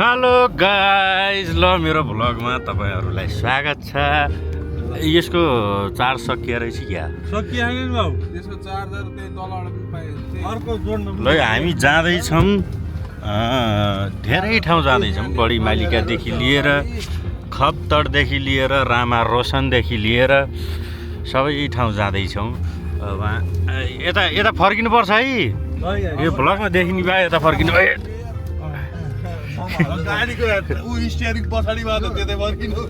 Hello guys, ल मेरो भ्लगमा तपाईहरुलाई स्वागत छ। यसको चार्ज सकिया रहेछ क्या? सकिहाल्यो नि बाउ। त्यसको चार्जर त्यही तलबाट पनि पाइन्छ। अर्को जोड्नु ल हामी जाँदै छौं, धेरै ठाउँ जाँदै छौं। बडी मालिकादेखि लिएर खप्तडदेखि लिएर रामा रोशनदेखि लिएर सबै ठाउँ जाँदै छौं। अब यता यता फर्किनु पर्छ है। यो भ्लगमा देखिनु भए यता फर्किनु भए। गाडीको उ स्टियरिङ पछाडि बाटो त्यतै फर्किनु।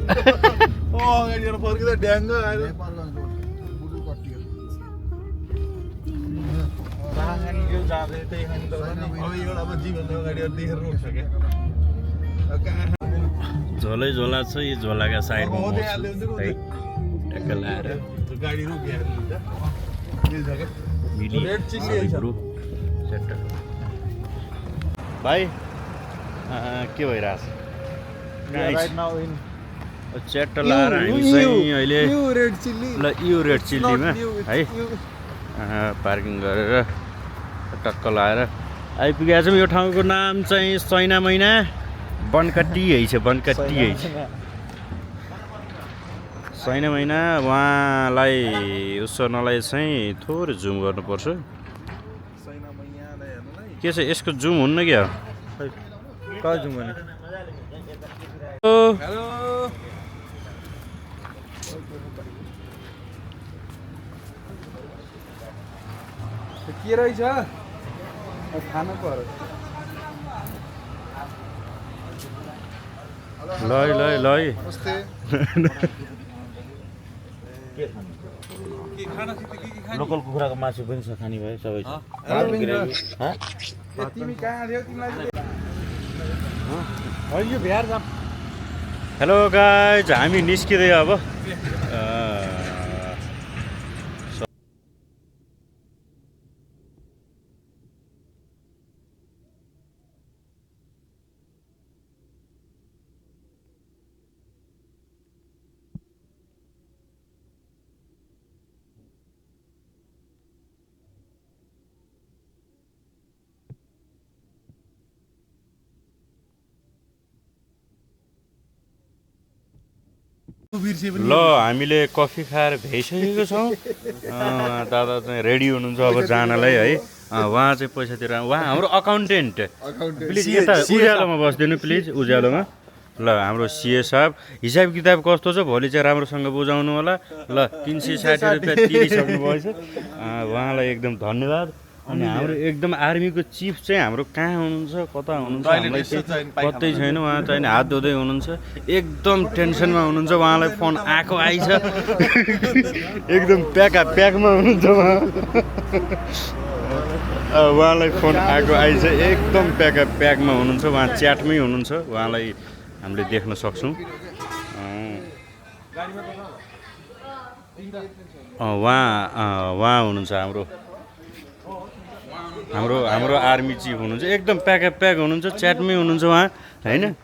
अगाडिबाट फर्किँदा ड्याङ्ग आएर झोलै झोला छ। यो झोलाका साइडमा है ट्याक्क लाएर गाडी भाइ के भइरहेछ? च्याट्ट लाएर हामी चाहिँ अहिले ल यो रेड चिल्लीमा है पार्किङ गरेर टक्क लाएर आइपुगेको छौँ। यो ठाउँको नाम चाहिँ सैना मैना बनकट्टी है छ। बनकट्टी है सैना मैना। उहाँलाई उसोनलाई चाहिँ थोरै जुम गर्नुपर्छ। के छ यसको जुम हुन्न क्या? कहाँ जाउँ भने? हेलो के रहेछ खानु पर्यो। ल ल ल नमस्ते। के खाना सित के खाने? लोकल कुखुराको मासु पनि छ, खाने भयो सबै छ। तिमी कहाँ थियौ? तिमीलाई हेलो गाइज, हामी निस्किँदै अब ल हामीले कफी खाएर भ्याइसकेको छौँ। दादा चाहिँ रेडी हुनुहुन्छ अब जानलाई है। उहाँ चाहिँ पैसा तिरेर उहाँ हाम्रो अकाउन्टेन्ट। प्लिज यता उज्यालोमा बस्दिनु प्लिज, उज्यालोमा। ल हाम्रो सिए साहब हिसाब किताब कस्तो छ भोलि चाहिँ राम्रोसँग बुझाउनु होला। ल 360 रुपियाँ तिरिसक्नु भएछ। उहाँलाई एकदम धन्यवाद। अनि हाम्रो एकदम आर्मीको चिफ चाहिँ हाम्रो कहाँ हुनुहुन्छ, कता हुनुहुन्छ हामीलाई पत्तै छैन। उहाँ चाहिँ हात धुँदै हुनुहुन्छ, एकदम टेन्सनमा हुनुहुन्छ। उहाँलाई फोन आएको आइछ, एकदम प्याकमा हुनुहुन्छ उहाँ। उहाँलाई फोन आएको आइछ, एकदम प्याकमा हुनुहुन्छ। उहाँ च्याटमै हुनुहुन्छ, उहाँलाई हामीले देख्न सक्छौँ। उहाँ हुनुहुन्छ हाम्रो आर्मी चिफ हुनुहुन्छ। एकदम प्याक हुनुहुन्छ, च्याटमै हुनुहुन्छ उहाँ हैन।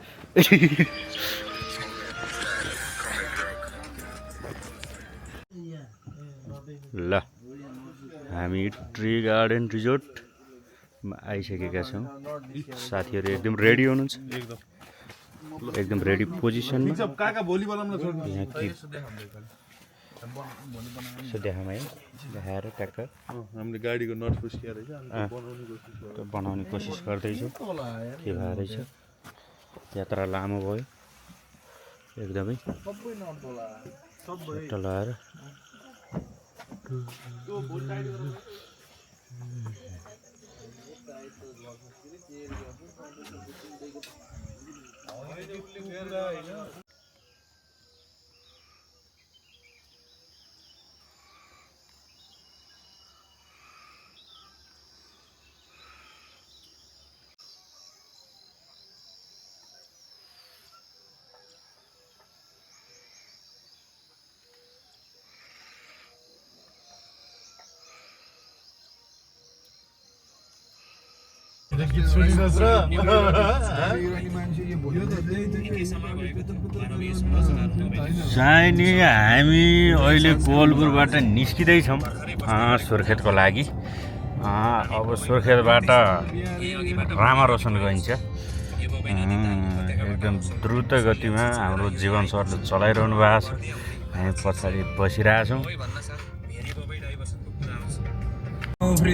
ल हामी ट्री गार्डन रिजोर्टमा आइसकेका छौँ। साथीहरू एकदम रेडी हुनुहुन्छ, एकदम रेडी पोजिसनमा। यसो देखाउँ है, देखाएर ट्याक्क हामीले गाडीको नट फुस्किया रहेछ, बनाउने कोसिस गर्दैछौँ। के भएरहेछ? यात्रा लामो भयो एकदमै। लाएर चाहिँ नि हामी अहिले कोवलपुरबाट निस्किँदैछौँ सुर्खेतको लागि। अब सुर्खेतबाट रामा रोशन गइन्छ। एकदम द्रुत गतिमा हाम्रो जीवन चलाइरहनु भएको छ। हामी पछाडि बसिरहेछौँ।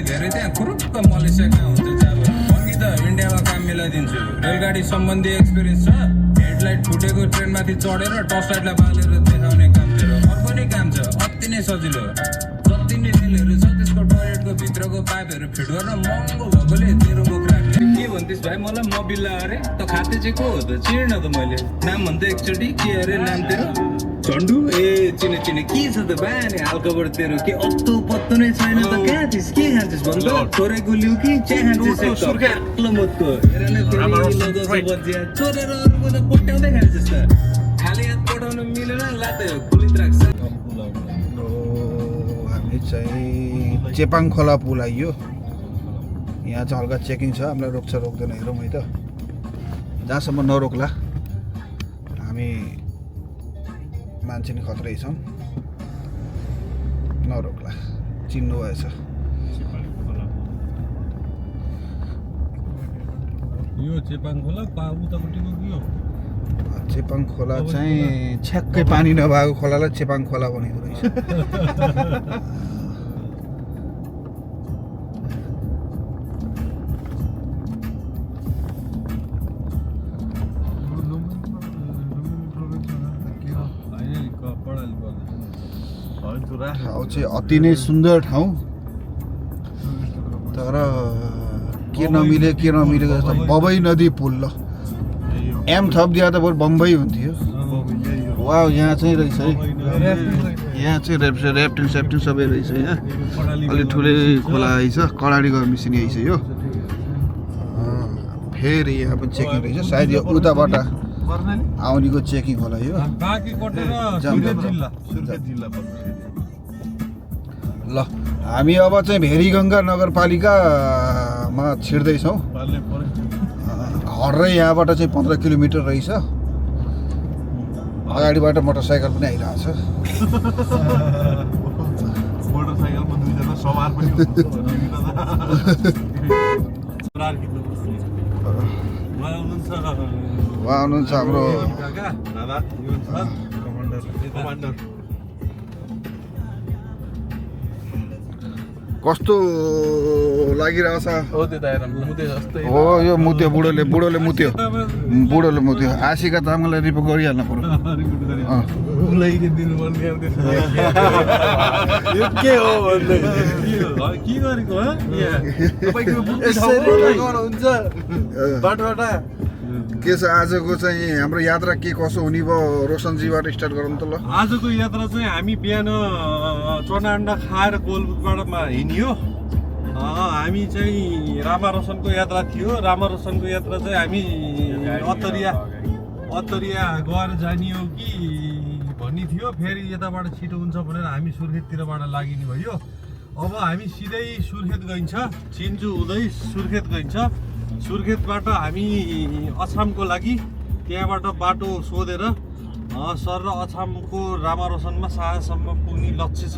धेरै त्यहाँ खुरुक्क मलेसिया कहाँ हुन्छ चाहिँ अब अघि त इन्डियामा काम मिलाइदिन्छु। रेलगाडी सम्बन्धी एक्सपिरियन्स छ। हेडलाइट फुटेको ट्रेनमाथि चढेर टर्च लाइटलाई बालेर देखाउने काम थियो। अर्को नै काम छ, अति नै सजिलो। जति नै रेलहरू छ त्यसको टोयलेटको भित्रको पाइपहरू फिट गर्न महँगो भएकोले तेरो मुख राख्ने। के भन्थिस् भाइ मलाई मोबिला अरे त खाते चाहिँ को हो त? चिर्न त मैले नाम भन्दा एकचोटि के अरे नाम तेरो? झन्डु ए चिने चिने के छ त बानी हालखबर तेरो? के अत्तो पत्तो नै छैन त? कहाँ थिस् के खान्छस् भन् त? छोरे गुलिउ कि चिया खान्छस्? एक्लो मतको हेर न छोरेर अरूको त पट्याउँदै खान्छस् त। खाली हात पठाउन मिलेन लाते हो पुलिस राख्छ। हामी चाहिँ चेपाङ खोला पुल आइयो। यहाँ चाहिँ हल्का चेकिङ छ, हामीलाई रोक्छ रोक्दैन हेरौँ है त। जहाँसम्म नरोक्ला, हामी मान्छे नि खत्रै छौँ, नरोक्ला। चिन्नु भएछ यो चेपाङ खोला उतापट्टिको के हो? चेपाङ खोला चाहिँ छ्याक्कै पानी नभएको खोलालाई चेपाङ खोला भनेको रहेछ। ठाउँ चाहिँ अति नै सुन्दर ठाउँ, तर के नमिलेको जस्तो बबई नदी पुल। ल एम थपिदिया त बरु बम्बई हुन्थ्यो। वा यहाँ चाहिँ रहेछ है, यहाँ चाहिँ ऱ्याफ्टिङ सेफ्टिङ सबै रहेछ। यहाँ अलिक ठुलै खोला आइछ, कडाडी गएर मिसिने आइछ यो। फेरि यहाँ पनि चेकिङ रहेछ, सायद यो उताबाट आउनेको चेकिङ होला यो। ल हामी अब चाहिँ भेरीगङ्गा नगरपालिकामा छिर्दैछौँ। हर्रै यहाँबाट चाहिँ 15 किलोमिटर रहेछ। अगाडिबाट मोटरसाइकल पनि आइरहेछ। मोटरसाइकलमा दुईजना सवार पनि उहाँ हुनुहुन्छ हाम्रो कमान्डर। कस्तो लागिरहेछ जस्तै हो यो मुत्यो। बुढोले मुत्यो। आशिका तामाङलाई रिपोर्ट गरिहाल्नु पर्यो। यो के हो भन्दै के गरेको हुन्छ बाटोबाट के छ आजको चाहिँ हाम्रो यात्रा के कसो हुने भयो? रोशनजीबाट स्टार्ट गरौँ त। ल आजको यात्रा चाहिँ हामी बिहान चना अन्डा खाएर कोलबुटबाटमा हिँड्यो। हामी चाहिँ रामा रोशनको यात्रा थियो। रामा रोशनको यात्रा चाहिँ हामी अत्तरिया गएर जाने हो कि भन्ने थियो। फेरि यताबाट छिटो हुन्छ भनेर हामी सुर्खेततिरबाट लागिने भयो। अब हामी सिधै सुर्खेत गइन्छ। चिन्चु हुँदै सुर्खेत गइन्छ। सुर्खेतबाट हामी अछामको लागि त्यहाँबाट बाटो सोधेर सर र अछामको रामा रोशनमा साँझसम्म पुग्ने लक्ष्य छ।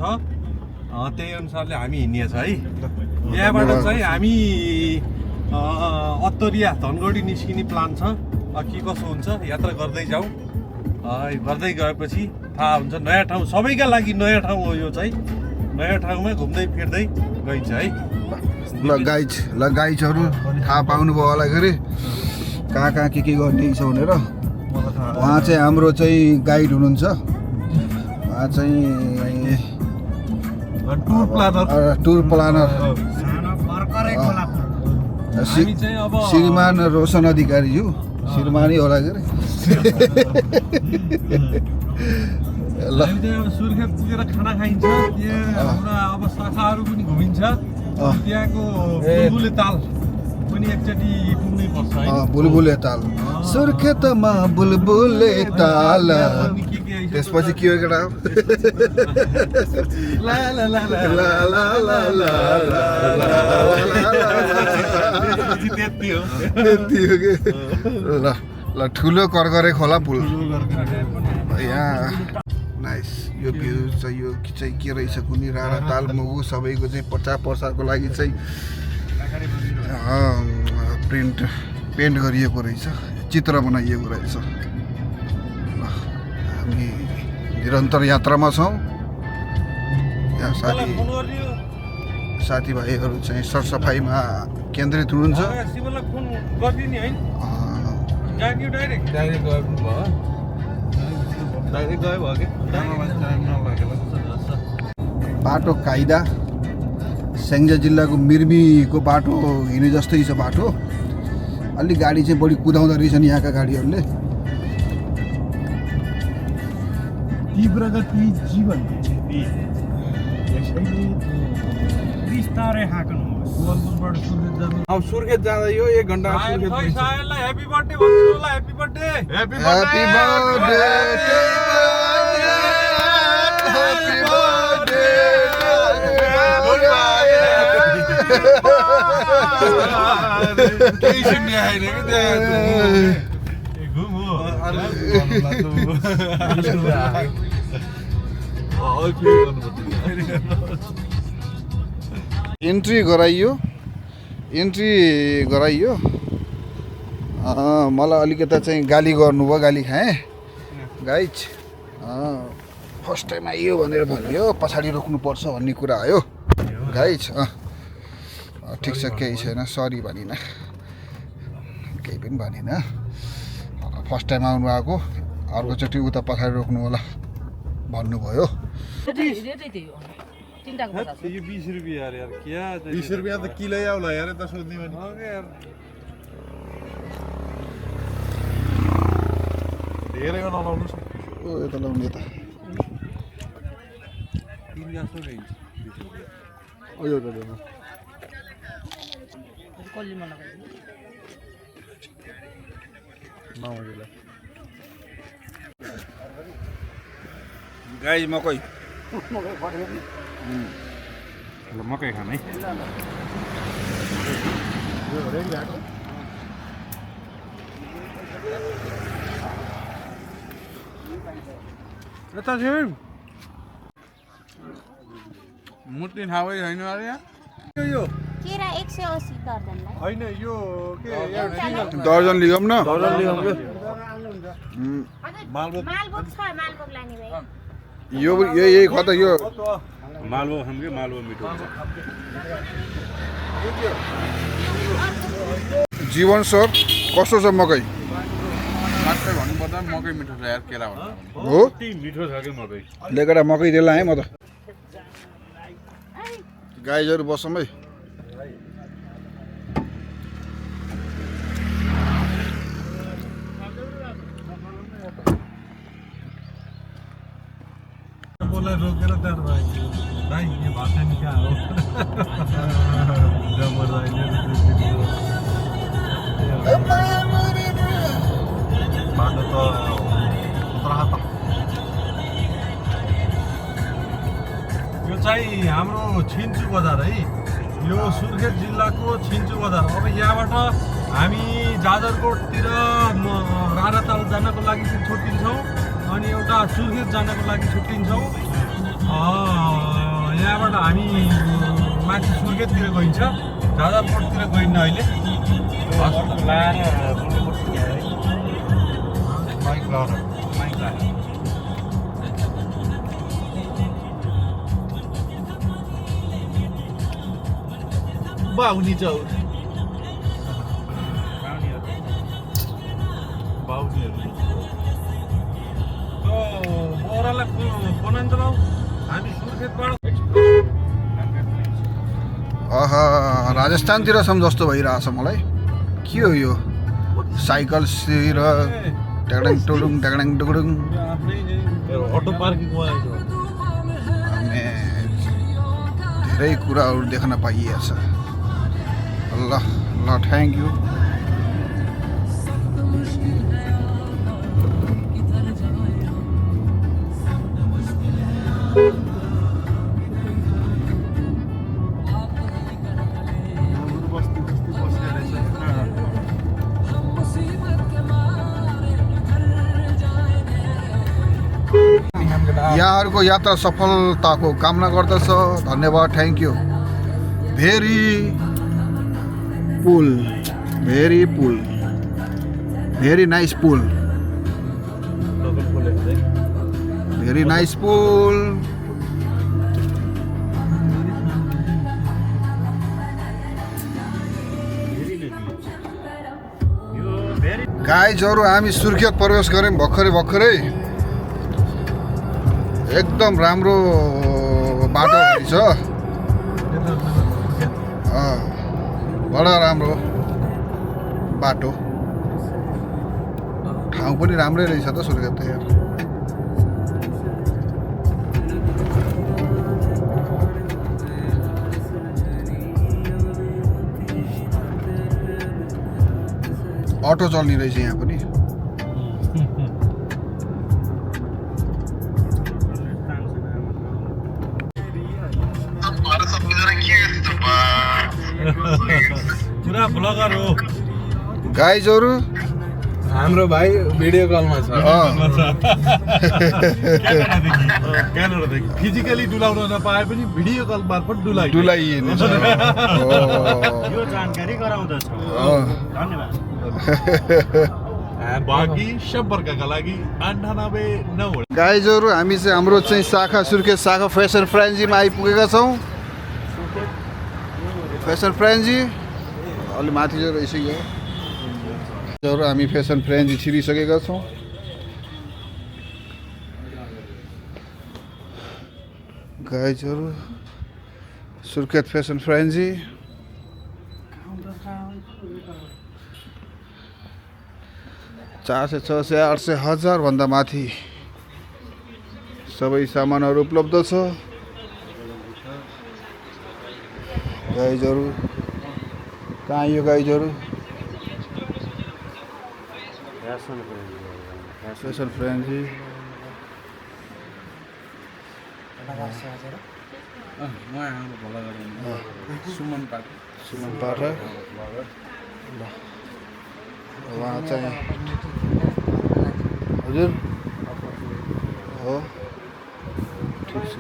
त्यही अनुसारले हामी हिँड्ने छ है। यहाँबाट चाहिँ हामी अत्तरिया धनगढी निस्किने प्लान छ। के कसो हुन्छ यात्रा गर्दै जाउँ। गर्दै गएपछि थाहा हुन्छ। नयाँ ठाउँ सबैका लागि नयाँ ठाउँ हो यो चाहिँ। नयाँ ठाउँमा घुम्दै फिर्दै गइन्छ है। ल गाइडहरू थाहा पाउनुभयो होला गरे कहाँ के गर्ने छ भनेर। उहाँ चाहिँ हाम्रो चाहिँ गाइड हुनुहुन्छ। उहाँ चाहिँ टुर प्लानर श्रीमान रोशन अधिकारीज्यू। श्रीमानै होला गरे। ल सुर्खेत पुगेर खाना खाइन्छ। अब शाखाहरू पनि घुमिन्छ। त्यहाँको बुलबुले ताल पनि एकचोटि पुग्नै पर्छ है। बुलबुले ताल सुर्खेतमा बुलबुले ताल। त्यसपछि के हो केटा? ल ठुलो करगरे खोला पुल यहाँ। नाइस यो भ्यू चाहिँ यो चाहिँ के रहेछ कुनै राणा ताल मुगु सबैको चाहिँ प्रचार प्रसारको लागि चाहिँ पेन्ट गरिएको रहेछ। चित्र बनाइएको रहेछ। हामी निरन्तर यात्रामा छौँ। यहाँ साथीभाइहरू चाहिँ सरसफाइमा केन्द्रित हुनुहुन्छ। शिवलाई फोन गरिदिने है जान्यो डाइरेक्ट गयो कि बाटो कायदा स्याङ्जा जिल्लाको मिर्मीको बाटो हिँडे जस्तै छ बाटो। अलि गाडी चाहिँ बढी कुदाउँदो रहेछन् यहाँका गाडीहरूले। तीव्रगति जीवन बिस्तारै हाँक्नुहोस्। गोलपुरबाट सुर्खेत जानु। अब सुर्खेत जाँदा यो 1 घन्टा सुर्खेत खै सायरलाई ह्यापी बर्थडे भन्नु होला। ह्यापी बर्थडे ह्यापी बर्थडे केही सुन्ने आएन कि एन्ट्री गराइयो मलाई अलिकता चाहिँ गाली गर्नुभयो, गाली खाएँ गाइज। फर्स्ट टाइम आइयो भनेर भन्यो, पछाडि रोक्नुपर्छ भन्ने कुरा आयो गाइज। ठिक छ, केही छैन, सरी भनिनँ, केही पनि भनिनँ। फर्स्ट टाइम आउनु आएको, अर्कोचोटि उता पछाडि रोक्नु होला भन्नुभयो। यो 20 रुपियाँ यार क्या 20 रुपियाँ त किलो आउला यार त सोध्ने भने धेरै नलाउनु ओ यता लाउने त गाई मकै मकै खाम है। मुट्टी ठाउँ छैन अरे यहाँ केरा 180 दर्जनलाई होइन यो के दर्जन लिगौँ न। मालभोग छ मालभोग लाने भए यो यही खत यो मालवो खाम कि मालवो मिठो हुन्छ। जीवन सर कस्तो छ मकै? मात्रै भन्नुपर्दा मकै मिठो छ यार केरा भन्दा हो मिठो छ कि मकै। लेकेर मकै दिएला है म त। गाइजहरू बसौँ है। बोलाई रोकेर त्यहाँ दाइ यो भात खाने कहाँ हो जमर बाटो त यो चाहिँ हाम्रो छिन्चु बजार है। यो सुर्खेत जिल्लाको छिन्चु बजार। अब यहाँबाट हामी जाजरकोटतिर राणाताल जानको लागि चाहिँ छुट्टिन्छौँ, अनि एउटा सुर्खेत जानको लागि छुट्टिन्छौँ। यहाँबाट हामी माथि सुर्खेततिर गइन्छ, जाजरकोटतिर गइन्न अहिले। बाहुनी चौ बोरालाई बनान्छ भाउ हामी सुर्खेतबाट राजस्थानतिर छौँ जस्तो भइरहेछ मलाई। के हो यो साइकलतिर ट्याङडाङ टुडुङ ट्याङडाङ टुडुङ। अटो पार्किङ धेरै कुराहरू देख्न पाइएछ। ल ल थ्याङ्क यू। यहाँहरूको यात्रा सफलताको कामना गर्दछ। धन्यवाद, thank you. Very pool very nice pool very nice pool गाइजहरू हामी सुर्खेत प्रवेश गऱ्यौँ भर्खरै एकदम राम्रो बाटो रहेछ बडा राम्रो बाटो ठाउँ पनि राम्रै रहेछ त सुर्खेत त यार अटो चल्ने रहेछ यहाँ पनि पुरा ब्लगर हो गाइजहरू हाम्रो भाइ भिडियो कलमा छ क्यानाडादेखि फिजिकली डुलाउन नपाए पनि भिडियो कल मार्फत डुलाइने छ यो जानकारी गराउँदछ धन्यवाद बाँकी सम्पर्कका लागि 98 गाइजहरू हामी चाहिँ हाम्रो चाहिँ शाखा सुर्खेत शाखा फेसन फ्रेन्जीमा आइपुगेका छौँ फेसन फ्रेन्जी अलि माथि जो रहेछ यो हामी फेसन फ्रेन्जी छिरिसकेका छौँ गाइजहरू सुर्खेत फेसन फ्रेन्जी 400, 600, 800, 1000 भन्दा माथि सबै सामानहरू उपलब्ध छ गाइजहरू कहाँ यो गाइजहरू फेसन फ्रेन्जी सुमन पाठक उहाँ चाहिँ हजुर हो ठिक छ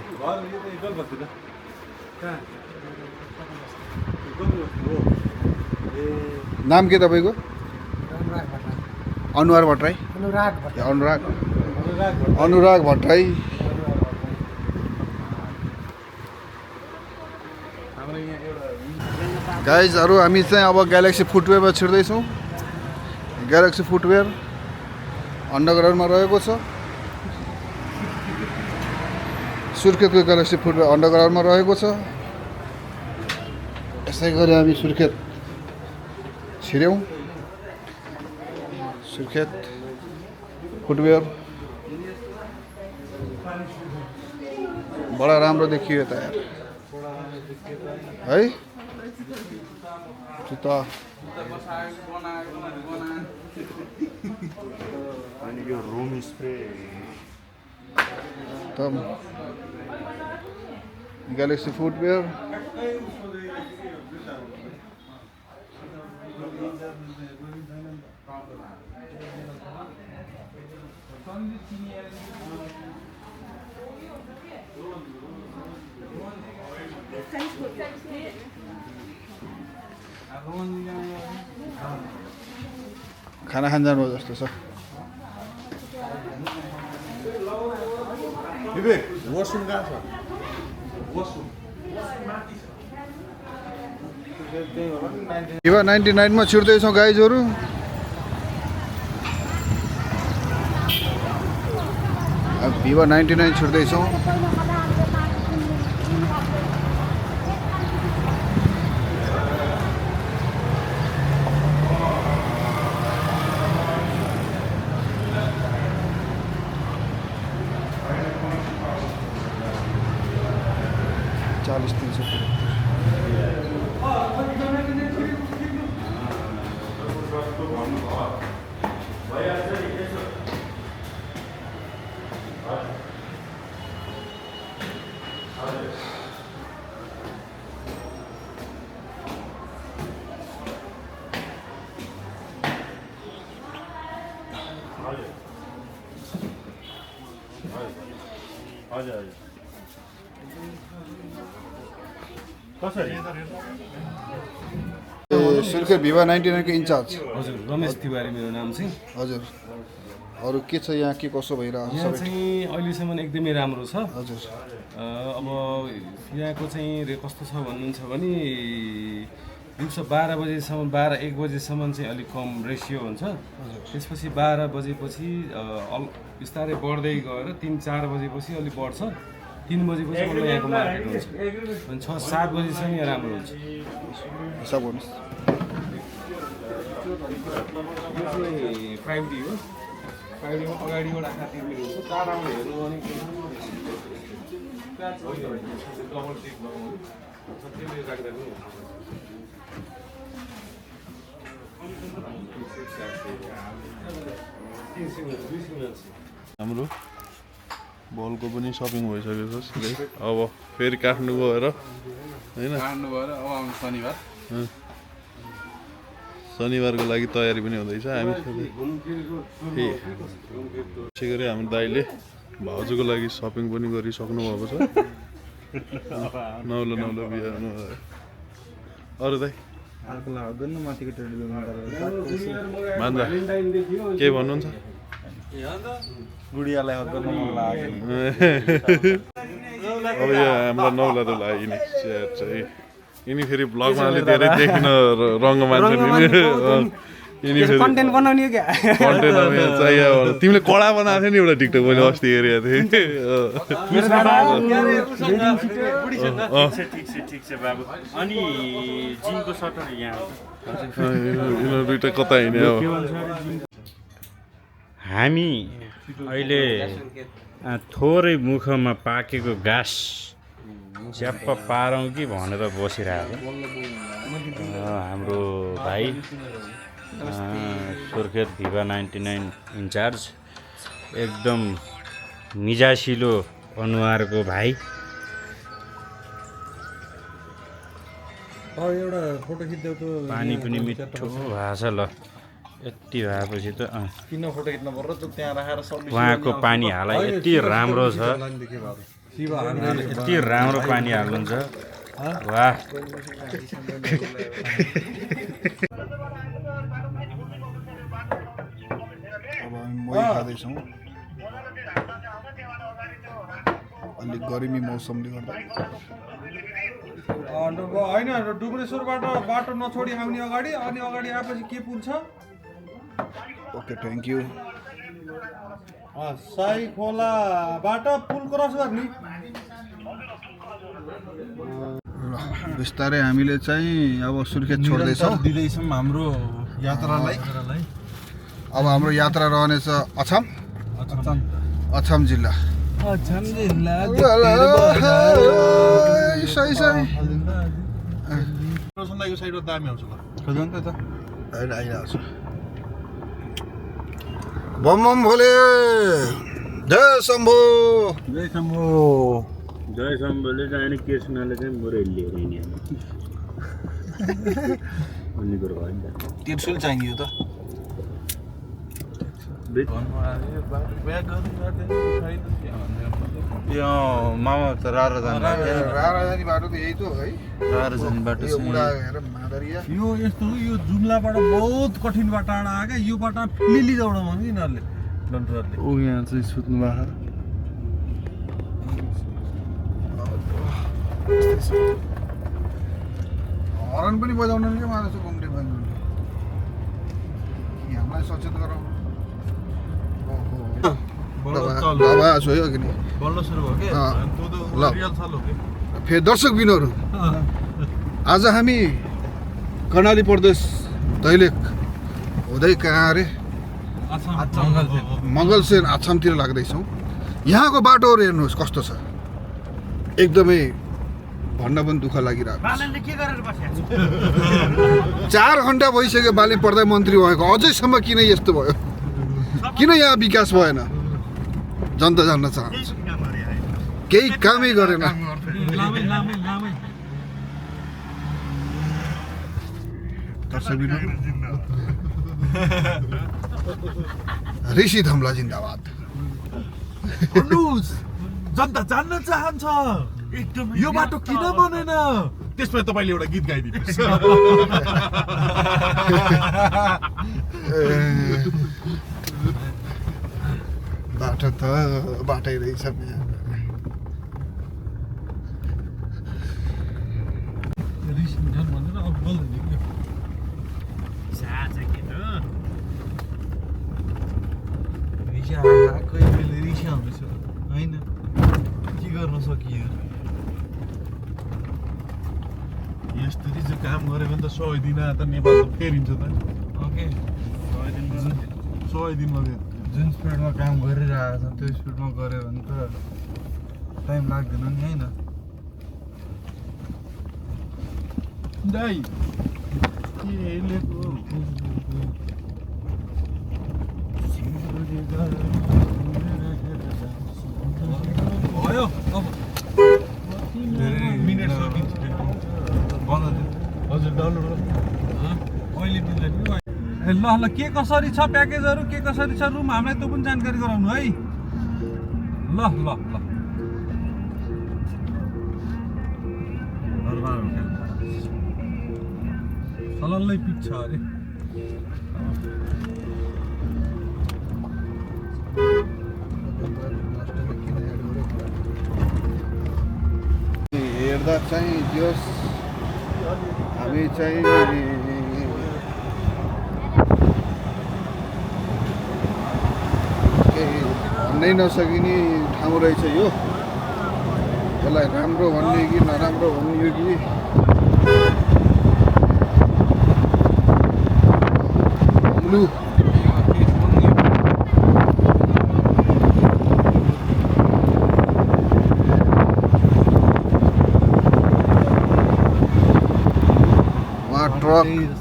नाम के तपाईँको अनुहार भट्टराई अनुराग भट्टराई गाइजहरू हामी चाहिँ अब ग्यालेक्सी फुटवेयरमा छिर्दैछौँ ग्यालेक्सी फुटवेयर अन्डरग्राउन्डमा रहेको छ सुर्खेतको ग्यालेक्सी फुटवेयर अन्डरग्राउन्डमा रहेको छ यसै गरी हामी सुर्खेत छिर्यौँ सुर्खेत फुटवेयर बडा राम्रो देखियो त यार है जुत्ता अनि यो रुम स्प्रे एकदम ग्यालेक्सी फुटवेयर खाना खान जानु जस्तो छ वासरुम कहाँ छ भिभा 99 मा छिर्दैछौँ गाइजहरू भिभा 99 छिर्दैछौँ हजुर कसरी सुर्खेत भिभा 99 को इन्चार्ज हजुर रमेश तिवारी मेरो नाम चाहिँ हजुर अरू के छ यहाँ के कसो भइरहेको छ यहाँ चाहिँ अहिलेसम्म एकदमै राम्रो छ हजुर अब यहाँको चाहिँ कस्तो छ भन्नुहुन्छ भने दिउँसो 12 बजेसम्म 12-1 बजेसम्म चाहिँ अलिक कम रेसियो हुन्छ त्यसपछि 12 बजेपछि बिस्तारै बढ्दै गएर 3-4 बजेपछि अलिक बढ्छ 3 बजेपछि मलाई यहाँको मार्केट हुन्छ अनि 6-7 बजेसम्म यहाँ राम्रो हुन्छ हिसाब गर्नुहोस् यो चाहिँ 5D हो 5D मा अगाडिबाट आँखा तिर्मिनु हुन्छ टाढामा हेर्नु भने डबल टिक लगाउनु त्यसले राख्दा पनि हुन्छ हाम्रो बलको पनि सपिङ भइसकेको छ सिधै अब फेरि काट्नु गएर होइन काट्नु भएर अब आउनु शनिबार शनिबारको लागि तयारी पनि हुँदैछ हामी त्यसै गरी हाम्रो दाइले भाउजूको लागि सपिङ पनि गरिसक्नु भएको छ नौलो बिहा हुनु अरू दाइ मान्दा के भन्नुहुन्छ गुडियालाई हक गर्न मन लाग्यो अब यो हाम्रो नौलो लागि चाहिँ यिनी फेरि ब्लगमा अलि धेरै देखिन रङ्ग मान्छे यिनी फेरि कन्टेन्ट बनाउने क्या कन्टेन्ट अब यहाँ चाहियो तिमीले कडा बनाएको थियो नि एउटा टिकटक मैले अस्ति हेरेको थिएँ ठिक छ बाबु अनि जिमको सटर यहाँ यिनीहरू दुइटा कता हिँड्यो अब हामी अहिले थोरै मुखमा पाकेको घाँस च्याप्प पारौँ कि भनेर बसिरहेको हाम्रो भाइ सुर्खेत भिभा 99 इन्चार्ज एकदम मिजासिलो अनुहारको भाइ एउटा फोटो खिच्देऊ त पानी पनि मिठो भएको छ ल यति भएपछि त किन फोटो खिच्न पर्यो त त्यहाँ राखेर सब उहाँको पानी हालै यति राम्रो छ यति राम्रो पानी हाल्नुहुन्छ वाह अब हामी मही खाँदैछौँ अलिक गर्मी मौसमले गर्दा होइन डुब्रेश्वरबाट बाटो नछोडी आउने अगाडि अनि अगाडि आएपछि के पुग्छ ओके थ्याङ्क यू साई खोलाबाट पुल क्रस गर्ने बिस्तारै हामीले चाहिँ अब सुर्खेत छोड्दैछौँ दिँदैछौँ हाम्रो यात्रालाई अब हाम्रो यात्रा रहनेछ अछाम जिल्ला साइडमा दामी आउँछ आइरहेको छ बम बम भोले जय शम्भो जय शम्भुले चाहिँ कृष्णले चाहिँ मुरै लिएर हिँड्यो भन्ने कुरो भयो नि त त्रिशुल चाहियो त यो मामा त राराजानी बाटो त यही त हो है राराजानी बाटो यो उडा हेर मादरिया यो यस्तो हो यो जुम्लाबाट बहुत कठिन बाटो आयो क्या यो बाटो फिलिली दौड भन्यो यिनीहरूले डन्टरहरूले ऊ यहाँ चाहिँ सुत्नु भएको हरन पनि बजाउनु क्या मलाई चाहिँ घुम्ने भन्नु हामीलाई सचेत गराउनु दबा छोयो कि नि बल्ल सुरु भयो के ल रियल साल हो के फेरि दर्शक बिनहरू आज हामी कर्णाली प्रदेश दैलेख हुँदै कहाँ अरे मङ्गलसेन आछामतिर लाग्दैछौँ यहाँको बाटोहरू हेर्नुहोस् कस्तो छ एकदमै भन्न पनि दुःख लागिरहेको 4 घन्टा भइसक्यो बाले प्रधानमन्त्री भएको अझैसम्म किन यस्तो भयो किन यहाँ विकास भएन जनता जान्न चाहन्छ केही कामै गरेन ऋषि धमला जिन्दाबाद जनता जान्न चाहन्छ यो बाटो किन बनेन त्यसमा तपाईँले एउटा गीत गाइदिनुहोस्। बाटो त बाटै रहेछ रिस उठाउनु भन्दैन अब बोल्दैन क्या कोही बेला रिसाउँदैछ होइन के गर्न सकियो यस्तरी चाहिँ काम गऱ्यो भने त 100 दिन त नेपाल त फेरिन्छ त। ओके 100 दिनमा जुन स्पिडमा काम गरिरहेको छ त्यो स्पिडमा गऱ्यो भने त टाइम लाग्दैन नि होइन। दाइ के लेको भयो अब मिनेट सकिन्छ हजुर डाउनलोड अहिले मिल्दैन नि ए ल ल के कसरी छ प्याकेजहरू के कसरी छ रुम हामीलाई त्यो पनि जानकारी गराउनु है ल ल ल दरबार होटेल सलल्लै पिक छ अरे हेर्दा चाहिँ जस हामी चाहिँ केही भन्नै नसकिने ठाउँ रहेछ यो। यसलाई राम्रो भन्ने कि नराम्रो भन्ने कि लु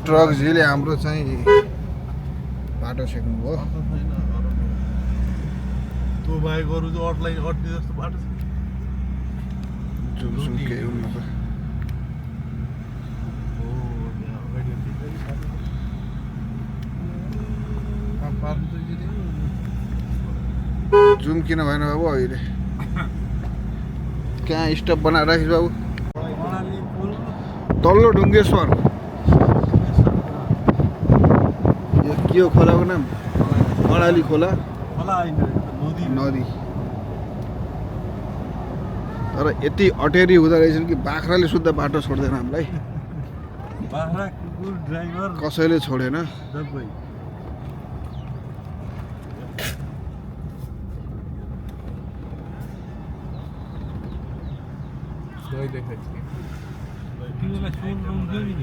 ट्रक झिले हाम्रो चाहिँ बाटो छेक्नु भयो। त्यो बाहेक अरू चाहिँ अट्ने जस्तो बाटो छ। जुनसुकै उन्नत जुम किन भएन बाबु अहिले कहाँ स्टप बनाएर राखिस् बाबु तल्लो ढुङ्गेश्वर यो के हो खोलाको नाम कर्णाली खोला नदी तर यति अटेरी हुँदो रहेछन् कि बाख्राले शुद्ध बाटो छोड्दैन हामीलाई बाख्रा कुकुर ड्राइभर कसैले छोडेन। सबै तिमीलाई सुन आउँथ्यो नि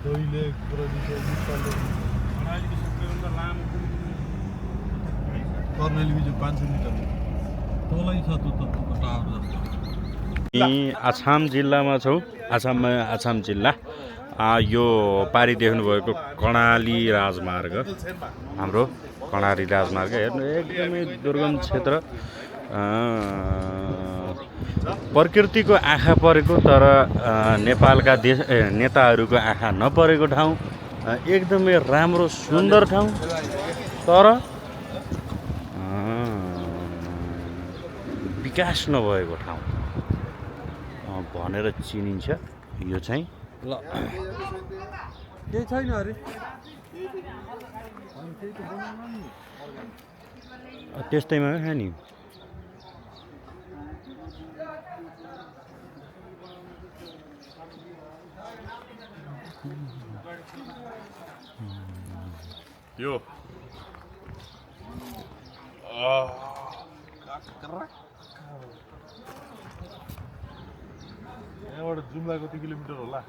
दहीले कर्णाली चाहिँ 500 मिटर तलै छ त्यो टावर हामी आसाम जिल्लामा छौँ। आसाम जिल्ला यो पारी देख्नुभएको कर्णाली राजमार्ग हाम्रो कर्णाली राजमार्ग हेर्नु एकदमै दुर्गम क्षेत्र प्रकृतिको आँखा परेको तर नेपालका नेताहरूको आँखा नपरेको ठाउँ एकदमै राम्रो सुन्दर ठाउँ तर विकास नभएको ठाउँ भनेर चिनिन्छ। यो चाहिँ ल केही छैन अरे त्यस्तैमा खा नि यो यहाँबाट जुम्ला कति किलोमिटर होला?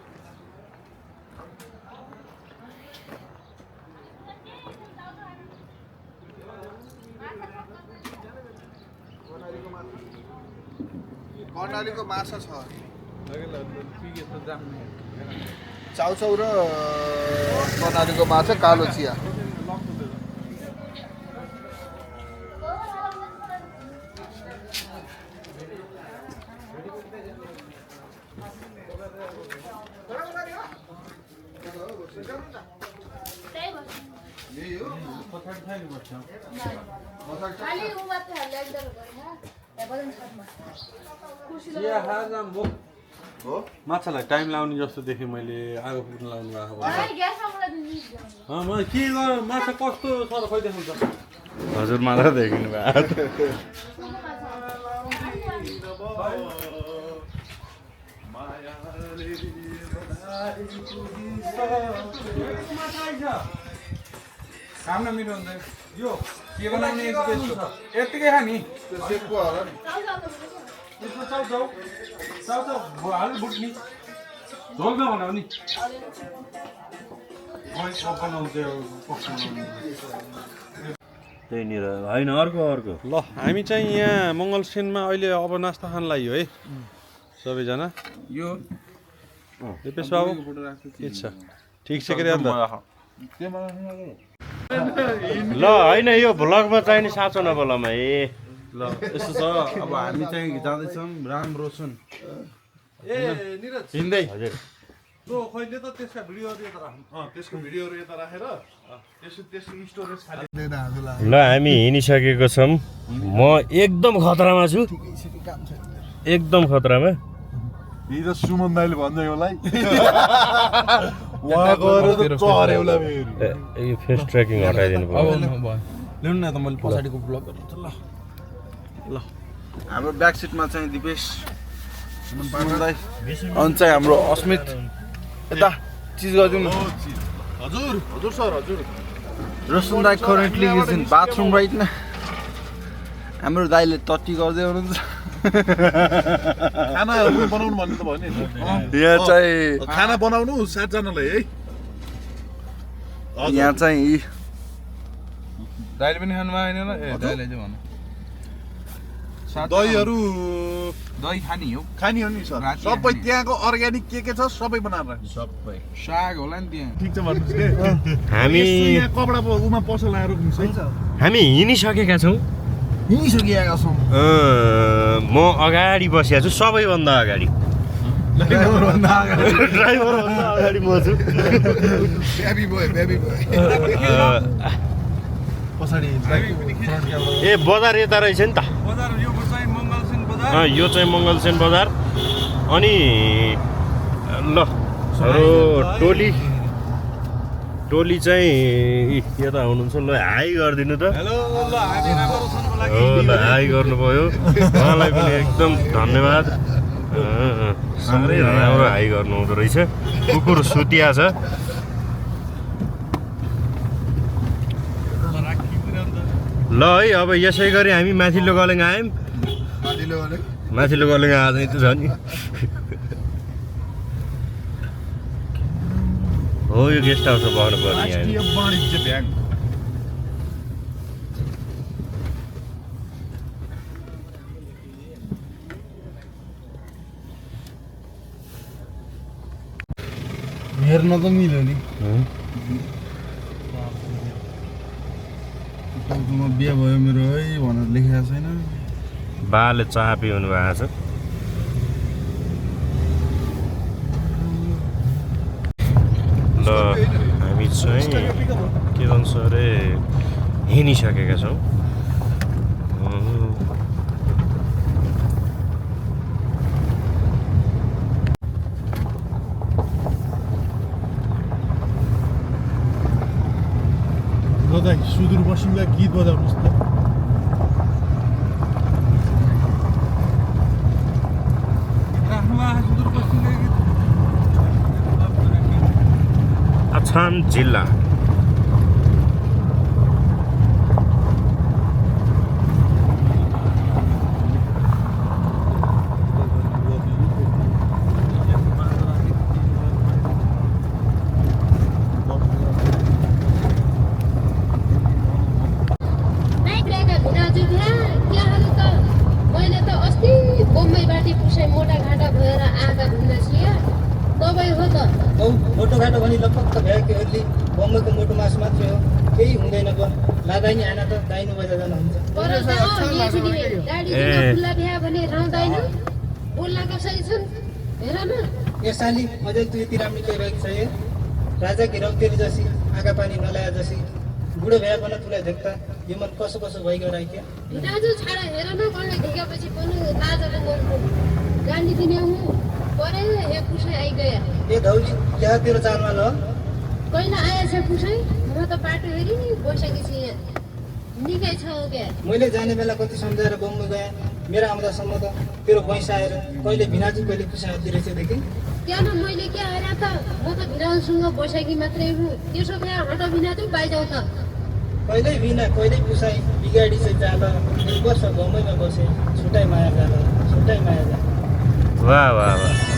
कर्णालीको माछा छ चाउचाउ र कर्णालीको माछा कालो चिया खाली माछालाई टाइम लाउने जस्तो देखेँ मैले आगो पुग्न लाउनु भएको मैले के गर माछा कस्तो छ र खै देखाउँछ हजुर मात्र देखिनु भएको काम न मिठो हुन्छ यो के बनाउने यत्तिकै खा नि हाल बुट्ने झोल बनाऊ नि त्यहीँनिर होइन अर्को ल हामी चाहिँ यहाँ मङ्गलसेनमा अहिले अब नास्ता खान लाग्यो है सबैजना यो दिपेश बाबु के छ ठिक छ के रे अन्त ल होइन यो भ्लगमा चाहिने साँचो नबोलमा ल यस्तो छ अब हामी चाहिँ जाँदैछौँ रामरोशन ए निरज हिँड्दै हजुर लो खैले त त्यसका भिडियोहरू यता राख्नु त्यसको भिडियोहरू यता राखेर त्यसको स्टोरेज खाली ल हामी हिँडिसकेको छौँ म एकदम खतरामा छु एकदम खतरामा हिजो सुमन दाइले भन्दै होला उहाँ गएर त चढेउला यो फेस ट्र्याकिङ हटाइदिनु पर्यो ल्याउनु न त मैले पछाडिको ब्लग गर्छु ल हाम्रो ब्याक सिटमा चाहिँ दिपेश अनि चाहिँ हाम्रो अस्मित यता चिज गरिदिउँ न हजुर हजुर सर हजुर रोशन दाई currently is in bathroom right न हाम्रो दाइले टट्टी गर्दै हुनुहुन्छ खाना बनाउनु भन्ने त भयो नि यहाँ चाहिँ खाना बनाउनु 7 जनालाई है यहाँ चाहिँ दाइले पनि खानु भएन ल ए दाइले चाहिँ भन दहीहरू दही खाने हो खानी हो नि सर राति सबै खाने। त्यहाँको अर्ग्यानिक के छ सबै बनाएर राख्नु सबै साग होला नि त्यहाँ ठिक छ भन्नुहोस् के हामी यहाँ कपडा उमा पसल आएर रोक्नुहोस् है हामी हिँडिसकेका छौँ हिँडिसकेका छौँ म अगाडि बसिया छु सबैभन्दा अगाडि ड्राइभरभन्दा अगाडि म छु बेबी बोय पछाडि ए बजार यता रहेछ नि त बजार यो चाहिँ मङ्गलसेन बजार यो चाहिँ मङ्गलसेन बजार अनि ल हाम्रो टोली चाहिँ यता हुनुहुन्छ ल हाई गरिदिनु त हेलो ल हामी रामरोशनको लागि हो ल हाई गर्नुभयो उहाँलाई पनि एकदम धन्यवाद साह्रै राम्रो हाई गर्नुहुँदो रहेछ कुकुर सुतिया छ ल है अब यसै गरी हामी माथिल्लो गलेङ आयौँ माथिल्लो गलेङ आएको त छ नि हो यो गेस्ट हाउसमा बस्नु पर्ने हामी वाणिज्य ब्याङ्क हेर्न त मिल्यो नि बिहा भयो मेरो है भनेर लेखेको छैन बाले चापी हुनुभएको छ ल हामी चाहिँ के भन्छ अरे हिँडिसकेका छौँ दादा सुदूरपश्चिमलाई गीत बजाउनुहोस् त अछाम जिल्ला मोटोघाटो भने लपक्क भयो के अहिले बम्बईको मोटो मासु मात्रै हो केही हुँदैन लाँदा नि आना त दाइनु बजा जानु हुन्छ यसपालि अझै तँ यति राम्रो गइरहेको छ यो राजा कि रक्तेरी जसी आँखा पानी नलाए जसी बुढो भए पनि तुलाई देख्दा यो मन कसो कसो भइगयो राइत्या दाजु छाडा हेर न कसले ढिकेपछि पनि दाजुले म गाली दिने हूँ परे हे पुसै आइगया ए धौली यहाँ तेरो चालमा ल कहिले आएछ पुसै म त बाटो हेरि नि बसेकी छु यहाँ निकै छ क्या मैले जाने बेला कति सम्झाएर बम्बई गएँ मेरो आउँदासम्म त तेरो पैसा आएर कहिले भिनाजु कहिले पुसा आउँदै रहेछ देखि त्यहाँ न मैले के आएर त म त भिनाजुसँग बसेकी मात्रै हुँ त्यसो भए हट भिनाजु बाइजाउ त कहिल्यै भिना कहिल्यै पुसाइ बिगाडी चाहिँ जाल एक वर्ष बम्बईमा बसेँ छुट्टै माया जाल छुट्टै माया जाल वाह वाह वाह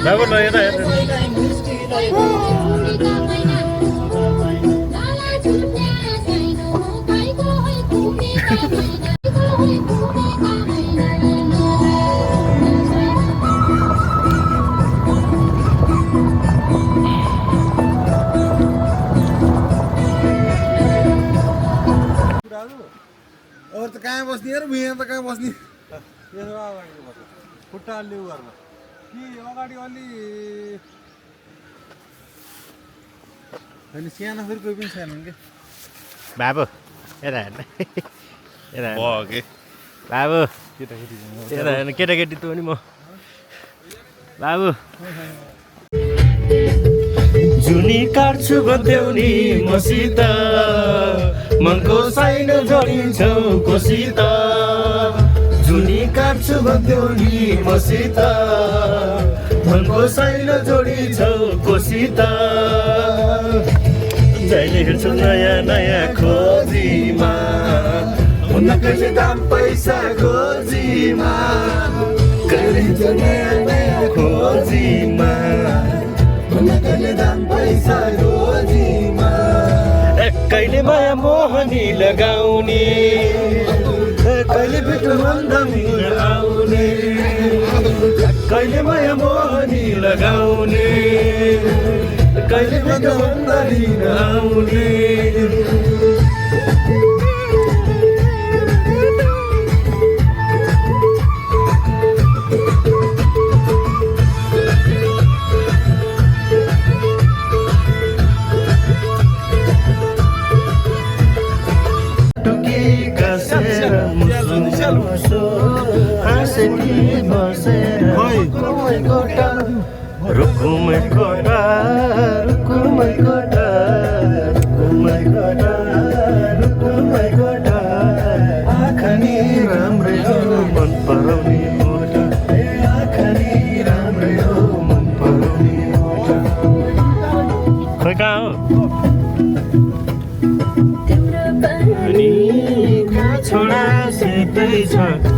बाबु ल यता हेर्नु अरू त कहाँ बस्ने र यहाँ त कहाँ बस्ने यसो अगाडिको बस्छ खुट्टा अलि उ गर्न कि अगाडि अलि होइन सानो फेरि कोही पनि सानो के बाबु यता हेर्नु यता भयो के बाबु केटाकेटी यता हेर्नु केटाकेटी त नि म बाबु जुनी काट्छु भन्थ्यौनी मसित मनको साइन जोडिन्छौ कोसित जुनी काट्छु भन्थ्यौनी मसित मनको साइन जोडिन्छौ कोसित जहिले हेर्छु नयाँ नयाँ खोजीमा हुन कहिले दाम पैसा खोजीमा कहिले नयाँ नयाँ खोजीमा हुन कहिले दाम पैसा खोजीमा कहिले माया मोहनी लगाउने कहिले बिटो भन्दा आउने कहिले माया मोहनी लगाउने कहिले बिटो भन्दा आउने रुकुमै कोटा रुकुमै कोटा रुकुमै कोटा रुकुमै कोटा आँखानी राम्रै हो मन पराउने कोटा आँखानी राम्रै हो मन पराउने कोटा खोइ कहाँ हो अनि छोडा सेतै छ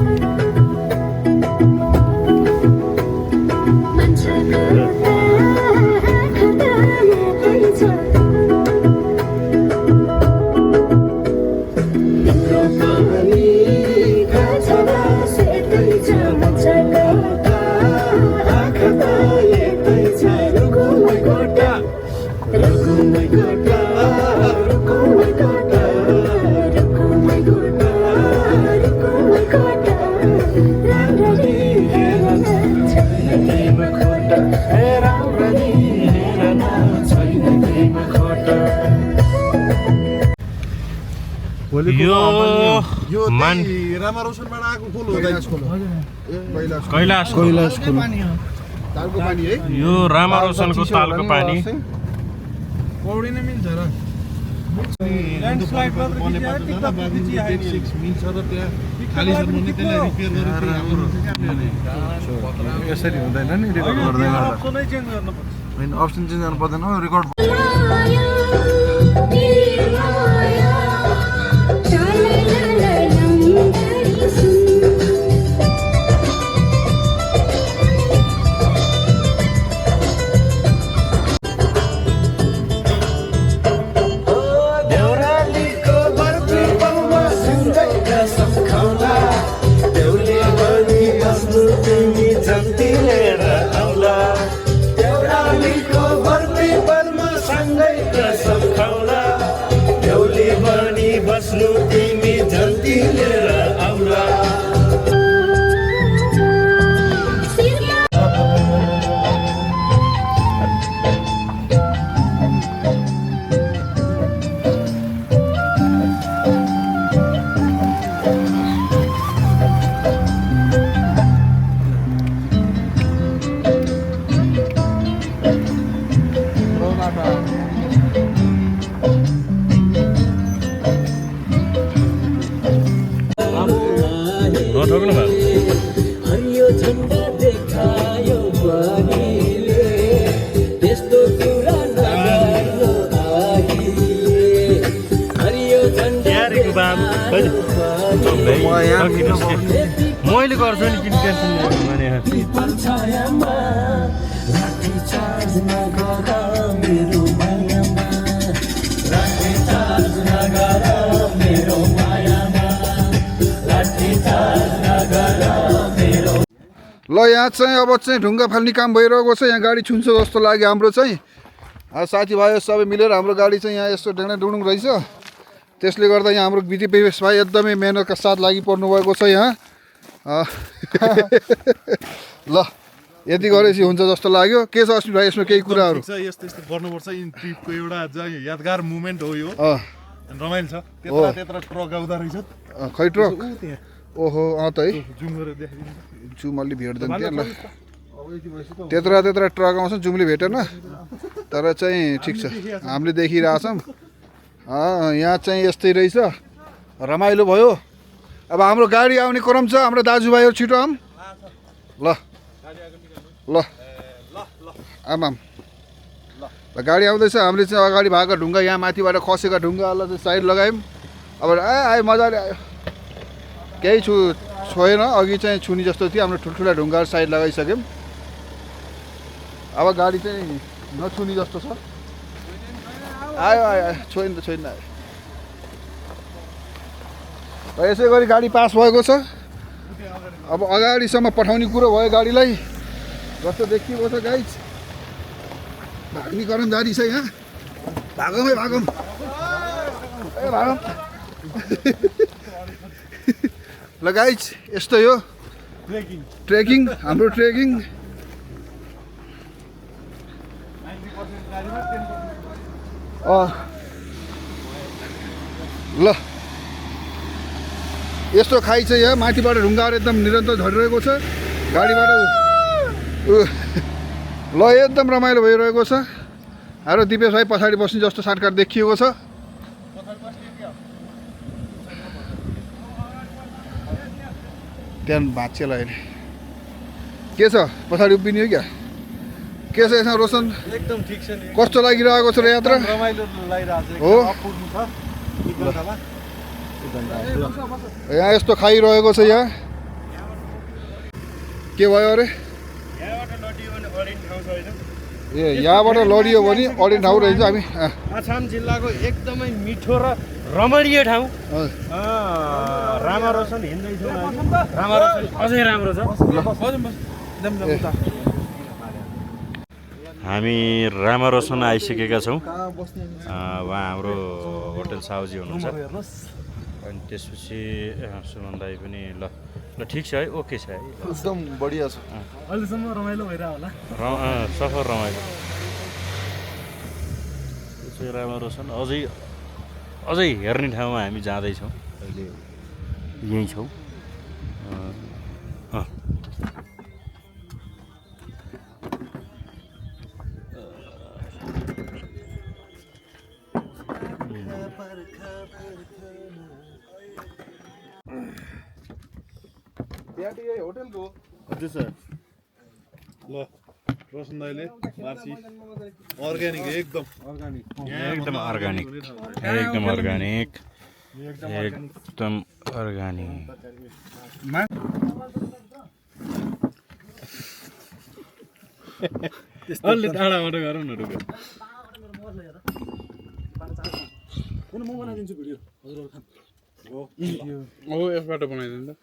यो मान चाहिँ रामा रोशनबाट आएको खोल हो कैलाश खोलो कैलाश कैलाश खोलो तालको पानी है यो रामा रोशनको तालको पानी पौडिन मिल्छ र ल्यान्डस्लाइड मात्र मिल्छ र त्यहाँ खाली छ भने त्यसलाई रिपेयर गरेर यसरी हुँदैन नि रेकर्ड गर्दै गर्दा अप्सनै चेन्ज गर्नुपर्छ हैन अप्सन चेन्ज गर्नु पर्दैन रेकर्ड नठोक्नु भएको मैले गर्छु नि किन टेन्सन ल यहाँ चाहिँ अब चाहिँ ढुङ्गा फाल्ने काम भइरहेको छ यहाँ गाडी छुन्छ जस्तो लाग्यो हाम्रो चाहिँ साथीभाइ सबै मिलेर हाम्रो गाडी चाहिँ यहाँ यस्तो ढेँडा डुडुङ रहेछ त्यसले गर्दा यहाँ हाम्रो विधि पेश भाइ एकदमै मेहनतका साथ लागि पर्नु भएको छ यहाँ ल यति गरेपछि हुन्छ जस्तो लाग्यो के छ अस्मित भाइ यसमा केही कुराहरू यस्तो यस्तो गर्नुपर्छ इन ट्रिपको एउटा यादगार मोमेन्ट हो यो रमाइलो छ त्यत्रा त्यत्रा ट्रक आउँदा रहेछ खै ट्रक ओहो त है जुम गरेर देखाइदिनु जुमले भेट्दैन त्यहाँ ल त्यत्रा त्यत्रा ट्रक आउँछ जुमले भेटेन तर चाहिँ ठिक छ हामीले देखिरहेछौँ यहाँ चाहिँ यस्तै रहेछ रमाइलो भयो अब हाम्रो गाडी आउने क्रम छ हाम्रो दाजुभाइहरू छिटो आऊँ ल ल आमाम ल गाडी आउँदैछ हामीले चाहिँ अगाडि भएको ढुङ्गा यहाँ माथिबाट खसेका ढुङ्गाहरूलाई चाहिँ साइड लगायौँ अब आयो मजाले आयो केही छोएन अघि चाहिँ छुनी जस्तो थियो हाम्रो ठुल्ठुला ढुङ्गाहरू साइड लगाइसक्यौँ अब गाडी चाहिँ नछुनी जस्तो छ आयो आयो आयो छोइन त छोइन आयो र यसै गरी गाडी पास भएको छ अब अगाडिसम्म पठाउने कुरो भयो गाडीलाई जस्तो देखिएको छ गाइज भाग्ने क्रम जारी छ यहाँ भागौँ है भागौँ ए भागौँ ल गाइज यस्तो हो ट्रेकिङ हाम्रो ट्रेकिङ ल यस्तो खाइ चाहिँ यहाँ माथिबाट ढुङ्गाहरू एकदम निरन्तर झरिरहेको छ गाडीबाट ल एकदम रमाइलो भइरहेको छ हाम्रो दिपेश भाइ पछाडि बस्ने जस्तो साटकाट देखिएको छ त्यहाँ भाँचिएला अहिले के छ पछाडि उभिने हो क्या के छ यसमा रोशन एकदम ठिक छ नि कस्तो लागिरहेको छ र यात्रा रमाइलो लागिरहेको छ हो यहाँ यस्तो खाइरहेको छ यहाँ के भयो अरे ए यहाँबाट लडियो भने अडिन ठाउँ रहेछ हामी आसाम जिल्लाको एकदमै मिठो र रमणीय ठाउँ रामा रोशन हिँड्दैछौँ रामा रोशन अझै राम्रो छ हामी रामा रोशन आइसकेका छौँ उहाँ हाम्रो होटल साउजी हुनुहुन्छ अनि त्यसपछि सुमन दाई पनि ल ठिक छ है ओके छ है एकदम बढिया छ अहिलेसम्म रमाइलो भइरहेको होला सफर रमाइलो रामा रोशन अझै अझै हेर्ने ठाउँमा हामी जाँदैछौँ अहिले यहीँ छौँ होटेलको हजुर सर ल रोशन दाइले मार्सी अर्ग्यानिक एकदम एकदम अर्ग्यानिक एकदम अर्ग्यानिक एकदम अर्ग्यानिक अलि टाढाबाट गरौँ न रुको यसबाट बनाइदिनु त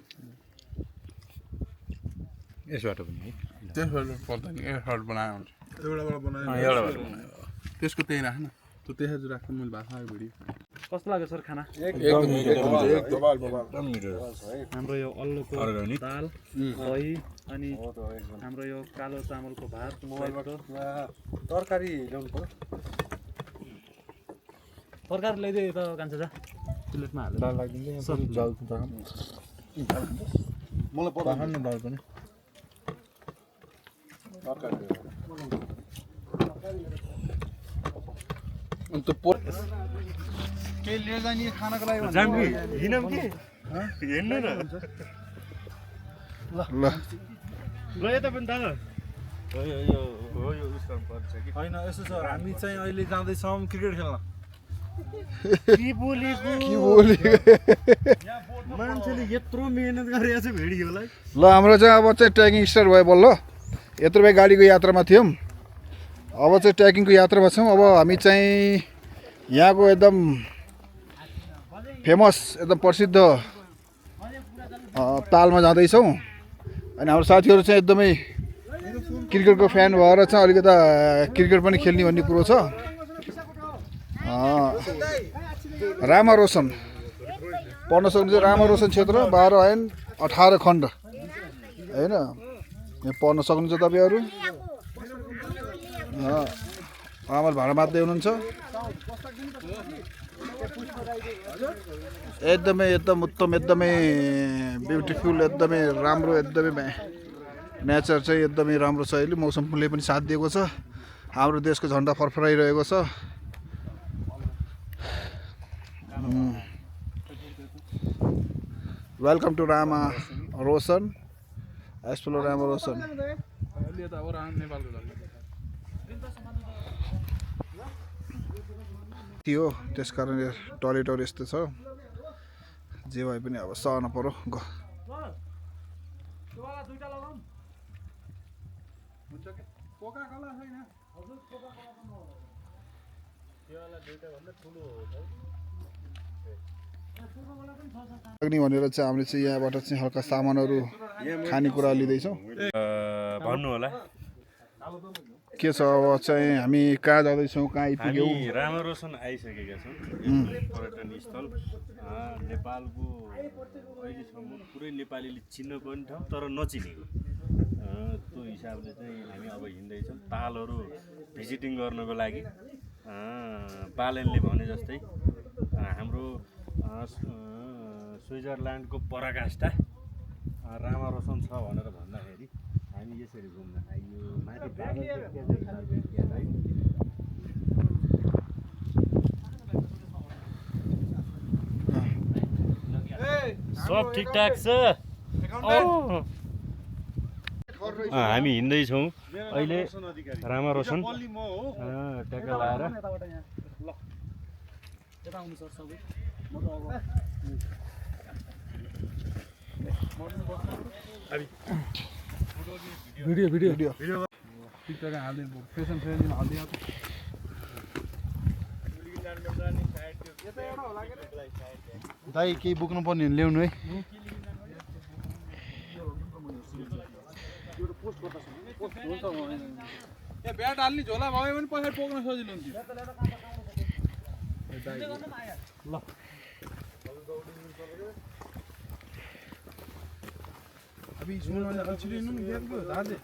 यसबाट पनि है त्यसबाट पर्दैन यसबाट बनायो हुन्छ एउटाबाट बनायो एउटाबाट त्यसको त्यही राख्न त्यो त्यसरी राख्नु मैले भएको थियो भिडियो कस्तो लाग्यो सर खाना हाम्रो यो अल्लोको दाल दही अनि हाम्रो यो कालो चामलको भात तरकारी ल्याउनु पर्यो तरकारी ल्याइदिए त कान्छ जा प्लेटमा हालेर दाल लगाइदिन्छ मलाई पठाउनु न दाल पनि अन्त पोट केही लिएर जाने खानाको लागि जाम्बी हिँडौँ के हिँड्नु न ल ल यता पनि दादा यो उसमा पर्छ कि होइन यसो सर हामी चाहिँ अहिले जाँदैछौँ क्रिकेट खेल्न के बोलेको मान्छेले यत्रो मेहनत गरेको छ भिडियोलाई ल हाम्रो चाहिँ अब चाहिँ ट्रेकिङ स्टार्ट भयो बल्ल यत्रो बेला गाडीको यात्रामा थियौँ अब चाहिँ ट्रेकिङको यात्रामा छौँ अब हामी चाहिँ यहाँको एकदम फेमस एकदम प्रसिद्ध तालमा जाँदैछौँ अनि हाम्रो साथीहरू चाहिँ एकदमै क्रिकेटको फ्यान भएर चाहिँ अलिकति क्रिकेट पनि खेल्ने भन्ने कुरो छ रामा रोशन पढ्न सक्नुहुन्छ रामा रोशन क्षेत्र 12 ऐन 18 खण्ड होइन यहाँ पढ्न सक्नुहुन्छ तपाईँहरू आमाले भाडा मात्दै हुनुहुन्छ एकदमै एकदम उत्तम एकदमै ब्युटिफुल एकदमै राम्रो एकदमै नेचर चाहिँ एकदमै राम्रो छ अहिले मौसमले पनि साथ दिएको छ हाम्रो देशको झन्डा फरफराइरहेको छ welcome to Rama Roshan explore Rama Roshan थियो त्यस कारणले टोयलेटहरू यस्तो छ जे भए पनि अब सहन पर्यो भनेर चाहिँ हामीले चाहिँ यहाँबाट चाहिँ हल्का सामानहरू खानेकुरा लिँदैछौँ भन्नु होला के छ अब चाहिँ हामी कहाँ जाँदैछौँ कहाँ आइपुग्यौँ हामी रामा रोशन आइसकेका छौँ पर्यटन स्थल नेपालको अहिलेसम्म पुरै नेपालीले चिन्न पनि ठाउँ तर नचिनेको त्यो हिसाबले चाहिँ हामी अब हिँड्दैछौँ तालहरू भिजिटिङ गर्नको लागि बालेनले भने जस्तै हाम्रो स्विजरल्यान्डको पराकाष्ठा रामा रोशन छ भनेर भन्दाखेरि हामी यसरी घुम्न आइयो माथि सब ठिकठाक छ हामी हिँड्दैछौँ अहिले रामा रोशन ट्याक्क लाएर भिडियो टिकटक हालिदिनु फेसन फ्रेन्डमा हालिदिनु दाइ केही बोक्नु पर्ने ल्याउनु है ब्याट हाल्ने झोला भयो भने पछाडि पोक्न सजिलो हुन्थ्यो ल अभी इसमें वाला एक्चुअली नो गेम को बता दे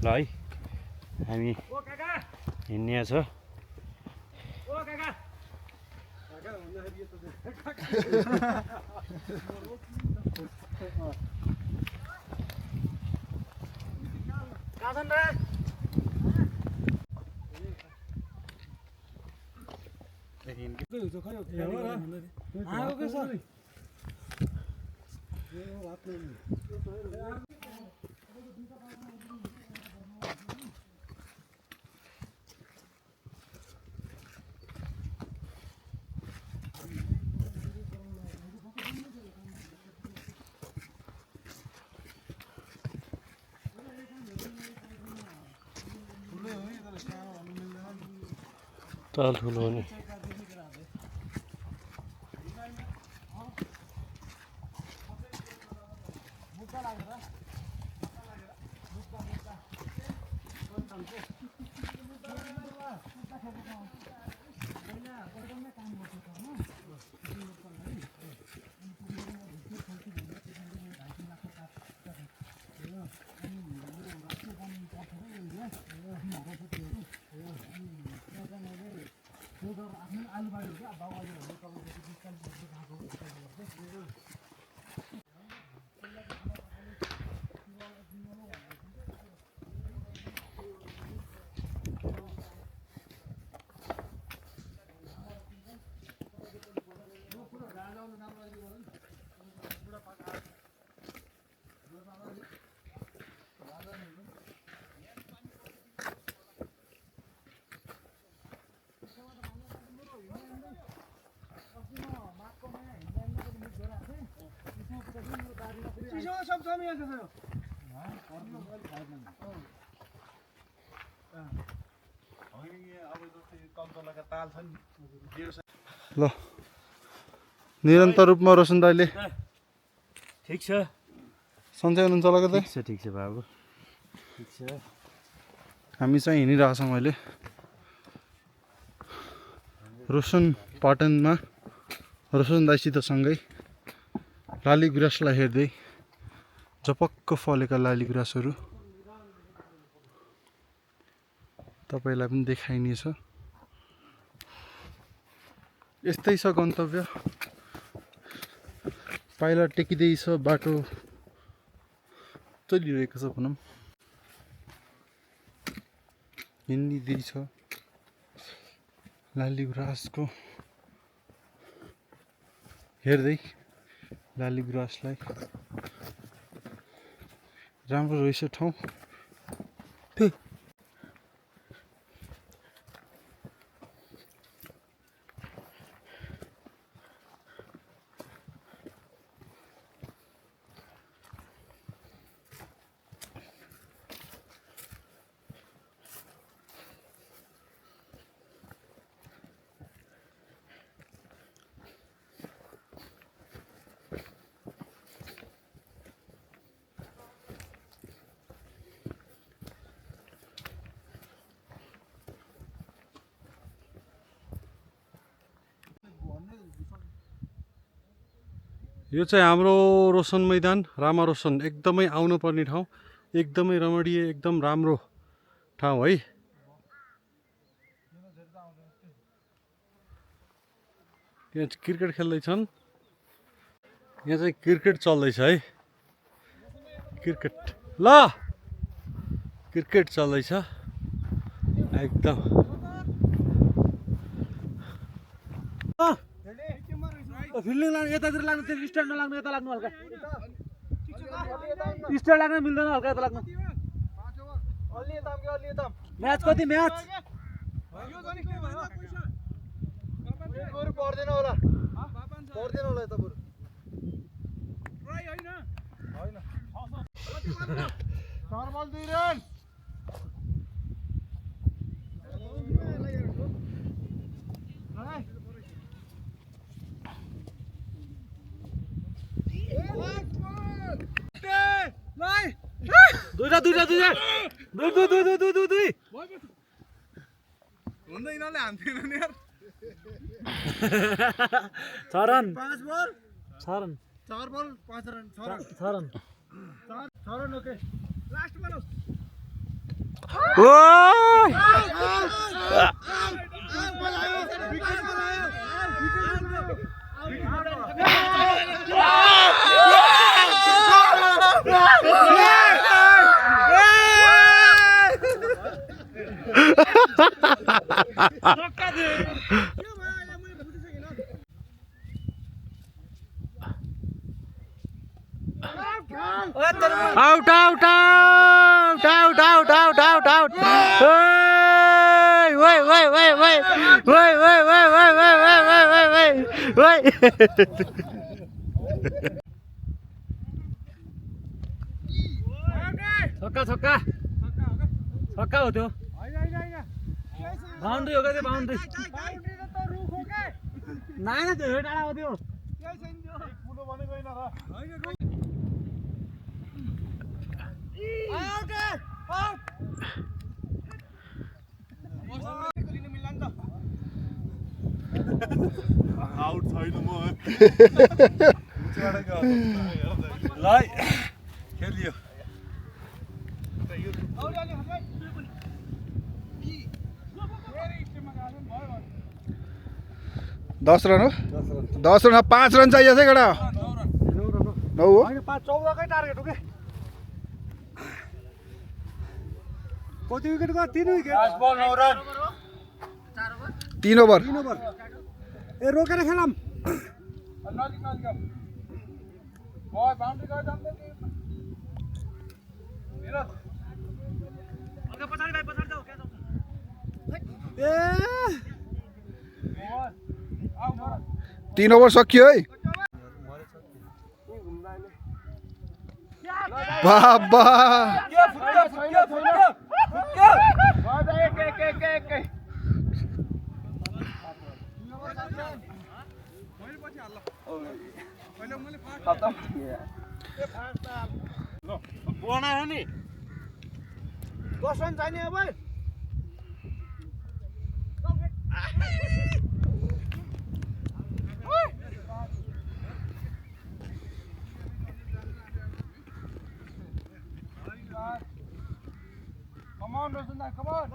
ल है हामी हिँड्ने छ ताल ठुलो हो नि ल निरन्तर रूपमा रोशन दाइले ठिक छ सन्चै हुनुहुन्छ होला कतै ठिक छ बाबु ठिक छ हामी चाहिँ हिँडिरहेको छौँ अहिले रोशन पाटनमा रोशन दाइसित सँगै लाली गुराँसलाई हेर्दै झपक्क फलेका लाली गुराँसहरू तपाईँलाई पनि देखाइनेछ यस्तै छ गन्तव्य पाइला टेकिँदैछ बाटो चलिरहेको छ भनौँ हिँडिँदैछ लाली गुराँसको हेर्दै लाली गुराँसलाई राम्रो रहेछ ठाउँ यो चाहिँ हाम्रो रोशन मैदान रामा रोशन एकदमै आउनु पर्ने ठाउँ एकदमै रमणीय एकदम राम्रो ठाउँ है यहाँ क्रिकेट खेल्दैछन् यहाँ चाहिँ क्रिकेट चल्दैछ है क्रिकेट ल क्रिकेट चल्दैछ एकदम फिल्डिङ लाग्नु यतातिर लाग्नु त्यो स्ट्यान्डमा लाग्नु यता लाग्नु हल्का स्ट्यान्ड लाग्न मिल्दैन हल्का यता लाग्नु म्याच कति म्याच पर्दैन होला यता बरु नर्मल 2 रन दुईटा हुन्छ यिनीहरूले हान्थेन नि यार 6 run 5 ball 6 run 4 ball 5 run 6 run 6 run 6 run okay last ball out out out out out out out out वै वै वै वै वै वै वै वै वै वै वै वै छक्का छक्का छक्का हो त्यो बाउन्ड्री हो क्या त्यो बाउन्ड्री नाइ न त्यो टाढा हो त्यो आउट छैन म ल खेलियो 10 रन हो 10 रन 5 रन चाहिए थे केटा 9 हो 14 कै टार्गेट हो के कति विकेट गयो 3 विकेट 9 रन 3 ओभर ए रोकेर खेलम तीन ओभर सकियो है बाबा बनायो नि 10 रन चाहिने अब Come on, Rosanna, come on.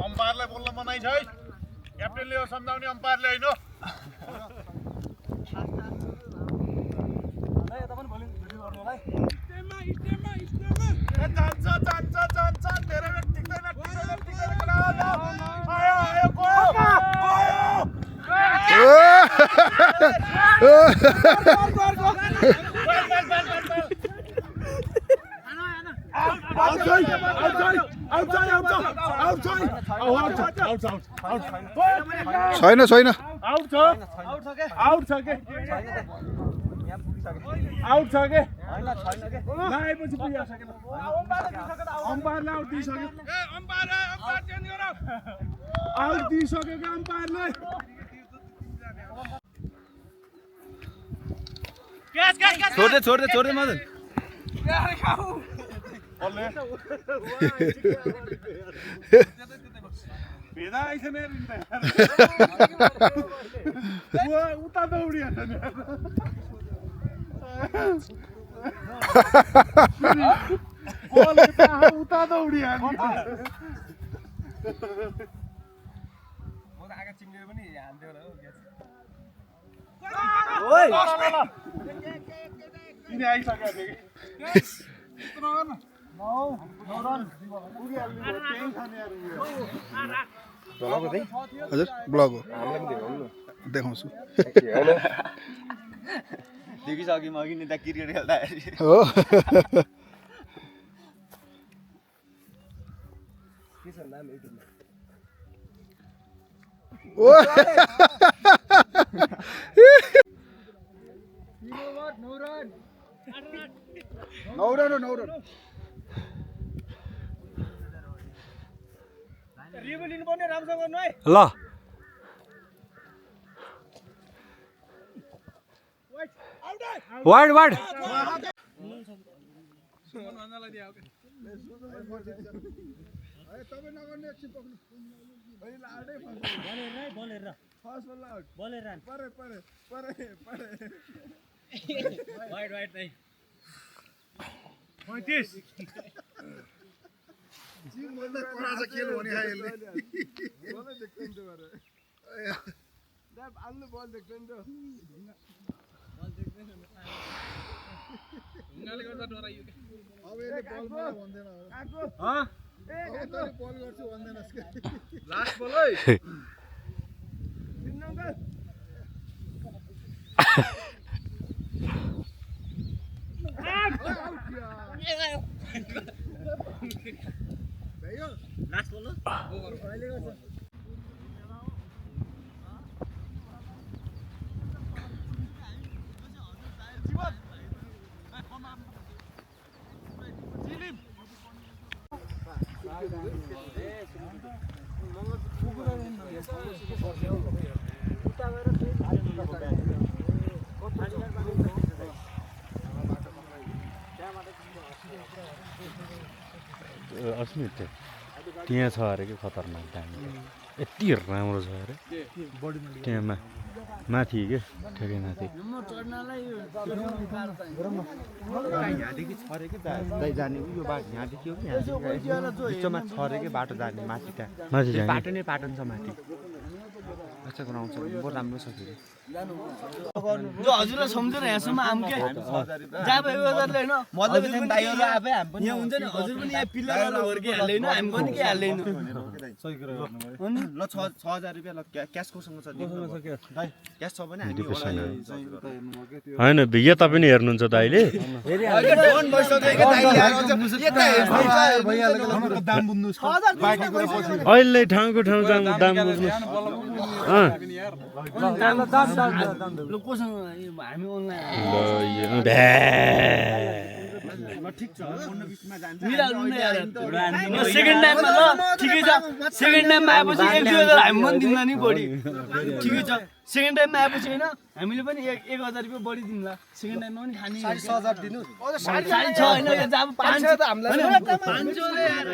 अम्पायरलाई बोल्न मनाइ छ है क्याप्टेनले हो सम्झाउने अम्पायरले होइन छैन छैन आउट छ के नआएपछि पुगिया सकेन अम्पायरले आउट दिइसक्यो आउट दिइसक्यो कि अम्पायरले छोड्दै मदन भेदा आइछ नि उता दौडिहाल्छ नि उता दौडिहाल्छ यिनी आइसकेको थियो हजुर ब्लग हो देखाउँछु देखिसक्यौँ अघि नि त क्रिकेट खेल्दाखेरि हो ल वाइड वाइड लास्ट बल है अस्मित त्यहाँ छ अरे कि खतरनाक दामी यति राम्रो छ अरे त्यहाँ माथि के ठेकै माथि यहाँदेखि छ अरे कि जाने यो बाटो यहाँदेखि हो कि बिचमा छ अरे कि बाटो जाने माथि त्यहाँ माथि जाने बाटो नै पाटन छ माथि अच्छा गराउँछ बहुत राम्रो छ फेरि जो हजुरलाई सम्झेर यहाँसम्म आम के जहाँ भयो हजुरले हैन मतलब चाहिँ दाइहरु आफै हामी पनि यहाँ हुन्छ नि हजुर पनि यहाँ पिल्लरहरु हुर्किहाल्दैन हामी पनि के हाल्दैन सही कुरा गर्नुभयो अनि ल 6000 रुपैयाँ ल क्यास कोसँग छ क्यास छ भने हामी होइन विज्ञता पनि हेर्नुहुन्छ दाइले डोन भइसक्यो के दाइले दाम बुझ्नु अहिले ठाउँको ठाउँ दाम बुझ्नु ल कोसँग हामी अनलाइन ठिक छ मिलाउनु नै यार सेकेन्ड टाइममा ल ठिकै छ सेकेन्ड टाइममा आएपछि 1-2 हजार हामी पनि दिन्ला नि बढी ठिकै छ सेकेन्ड टाइममा आएपछि हैन हामीले पनि 1000 रुपैयाँ बढी दिन्ला सेकेन्ड टाइममा पनि खाने 6000 दिनु अझ 6.5 हैन यो जब 500 त हामीलाई 500 ले यार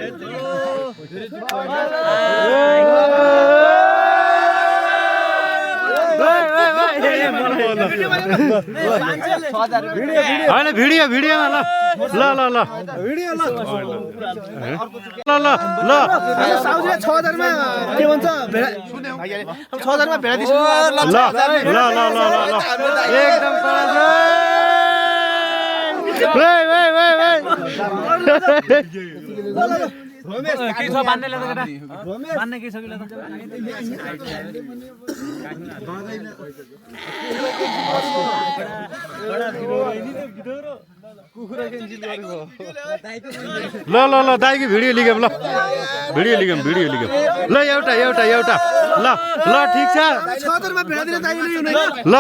होइन भिडियोमा ल भिडियो ल 6000 मा के भन्छ 6000 मा भेडा दिसु ल एकदम रमेश के छ बान्ने ल्याउँदा केटा बान्ने के छ कि ल्याउँदा ल दाइको भिडियो लिगम ल भिडियो लिगम ल एउटा ल ठिक छ 6000 मा भेडा दिन दाइले ल्याउने ल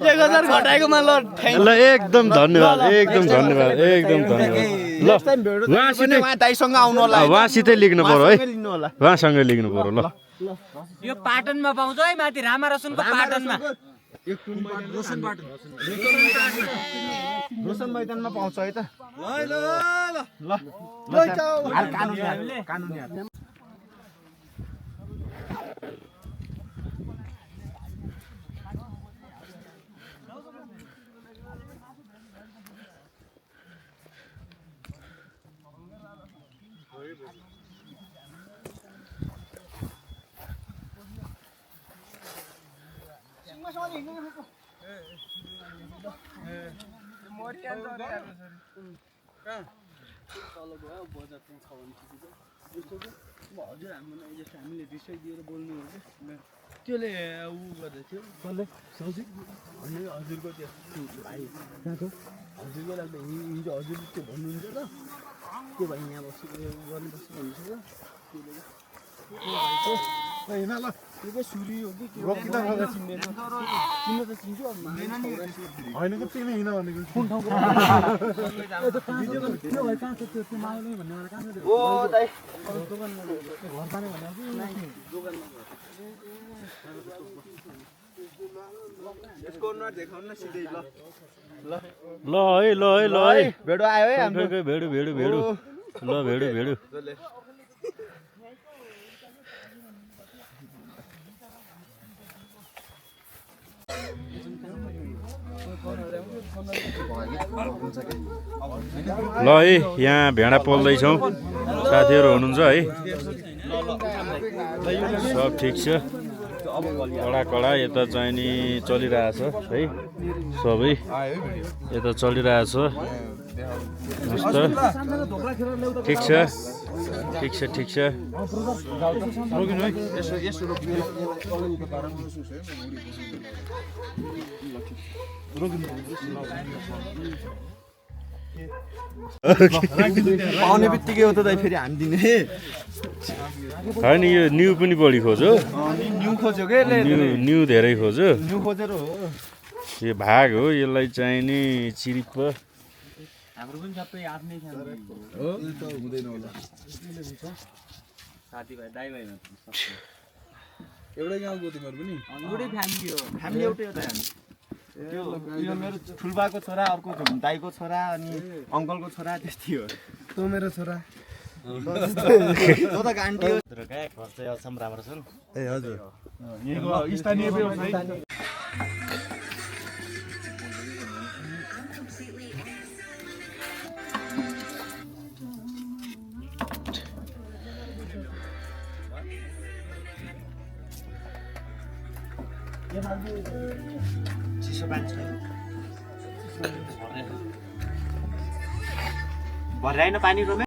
1000 घटाएकोमा ल एकदम धन्यवाद ल दाइसँग आउनु होला उहाँसितै लिग्नु पर्यो है उहाँसँगै लिग्नु पर्यो ल यो पाटनमा पाउँछ है माथि रामा रसुनको पाटनमा रोशन मैदानमा पाउँछ है त ल कानुन हजुर हामीले विषय दिएर बोल्नु हो कि त्यसले उ गर्दै थियो कसले सौजी अनि हजुरको त्यो भाइ कहाँको हजुरको लाग्दा हिजो हजुरले त्यो भन्नुहुन्छ त त्यो भाइ यहाँ बस्नु गर्नुपर्छ भन्नुहुन्छ त हैन ल त्यो चाहिँ सुरी हो कि के रोकी त चिन्दैन चिन्न त चिन्छु अब हैन कि तिमी हिँड भनेको कुन ठाउँको भिडियोमा त्यो भाइ कहाँ छ त्यो माइलै भन्ने वाला कहाँ छ ओ दाइ दोकानमा घर ताने भनेको कि दोकानमा ल है ल है ल है भेडो आयो है हाम्रो खै भेडु भेडु भेडु ल भेडु भेडु ल है यहाँ भेडा पोल्दैछौँ साथीहरू हुनुहुन्छ है सब ठिक छ कडा कडा यता चाहिँ नि चलिरहेछ है सबै यता चलिरहेछ मस्त ठिक छ ठिक छ ठिक छ पाउने बित्तिकै हो त दाइ फेरि हामी दिने होइन यो न्यु पनि बढी खोज्यो न्यू खोज्यो के न्यु धेरै खोज्यो न्यू खोजेर हो यो भाग हो यसलाई चाहिँ नि चिरिप हाम्रो पनि सबै आफ्नै साथीभाइ दाइभाइ एउटै गाउँको तिमीहरू पनि एउटै फ्यामिली हो हामी एउटै हो त हामी यो मेरो ठुल्बाको छोरा अर्को दाइको छोरा अनि अङ्कलको छोरा त्यस्तै हो तँ मेरो छोरा तँ त गान्टी हो तर क्या घर चाहिँ अचम्म राम्रो छन् ए हजुर स्थानीय व्यवसायी चिसो पानी छ भरे आइन पानी रोमे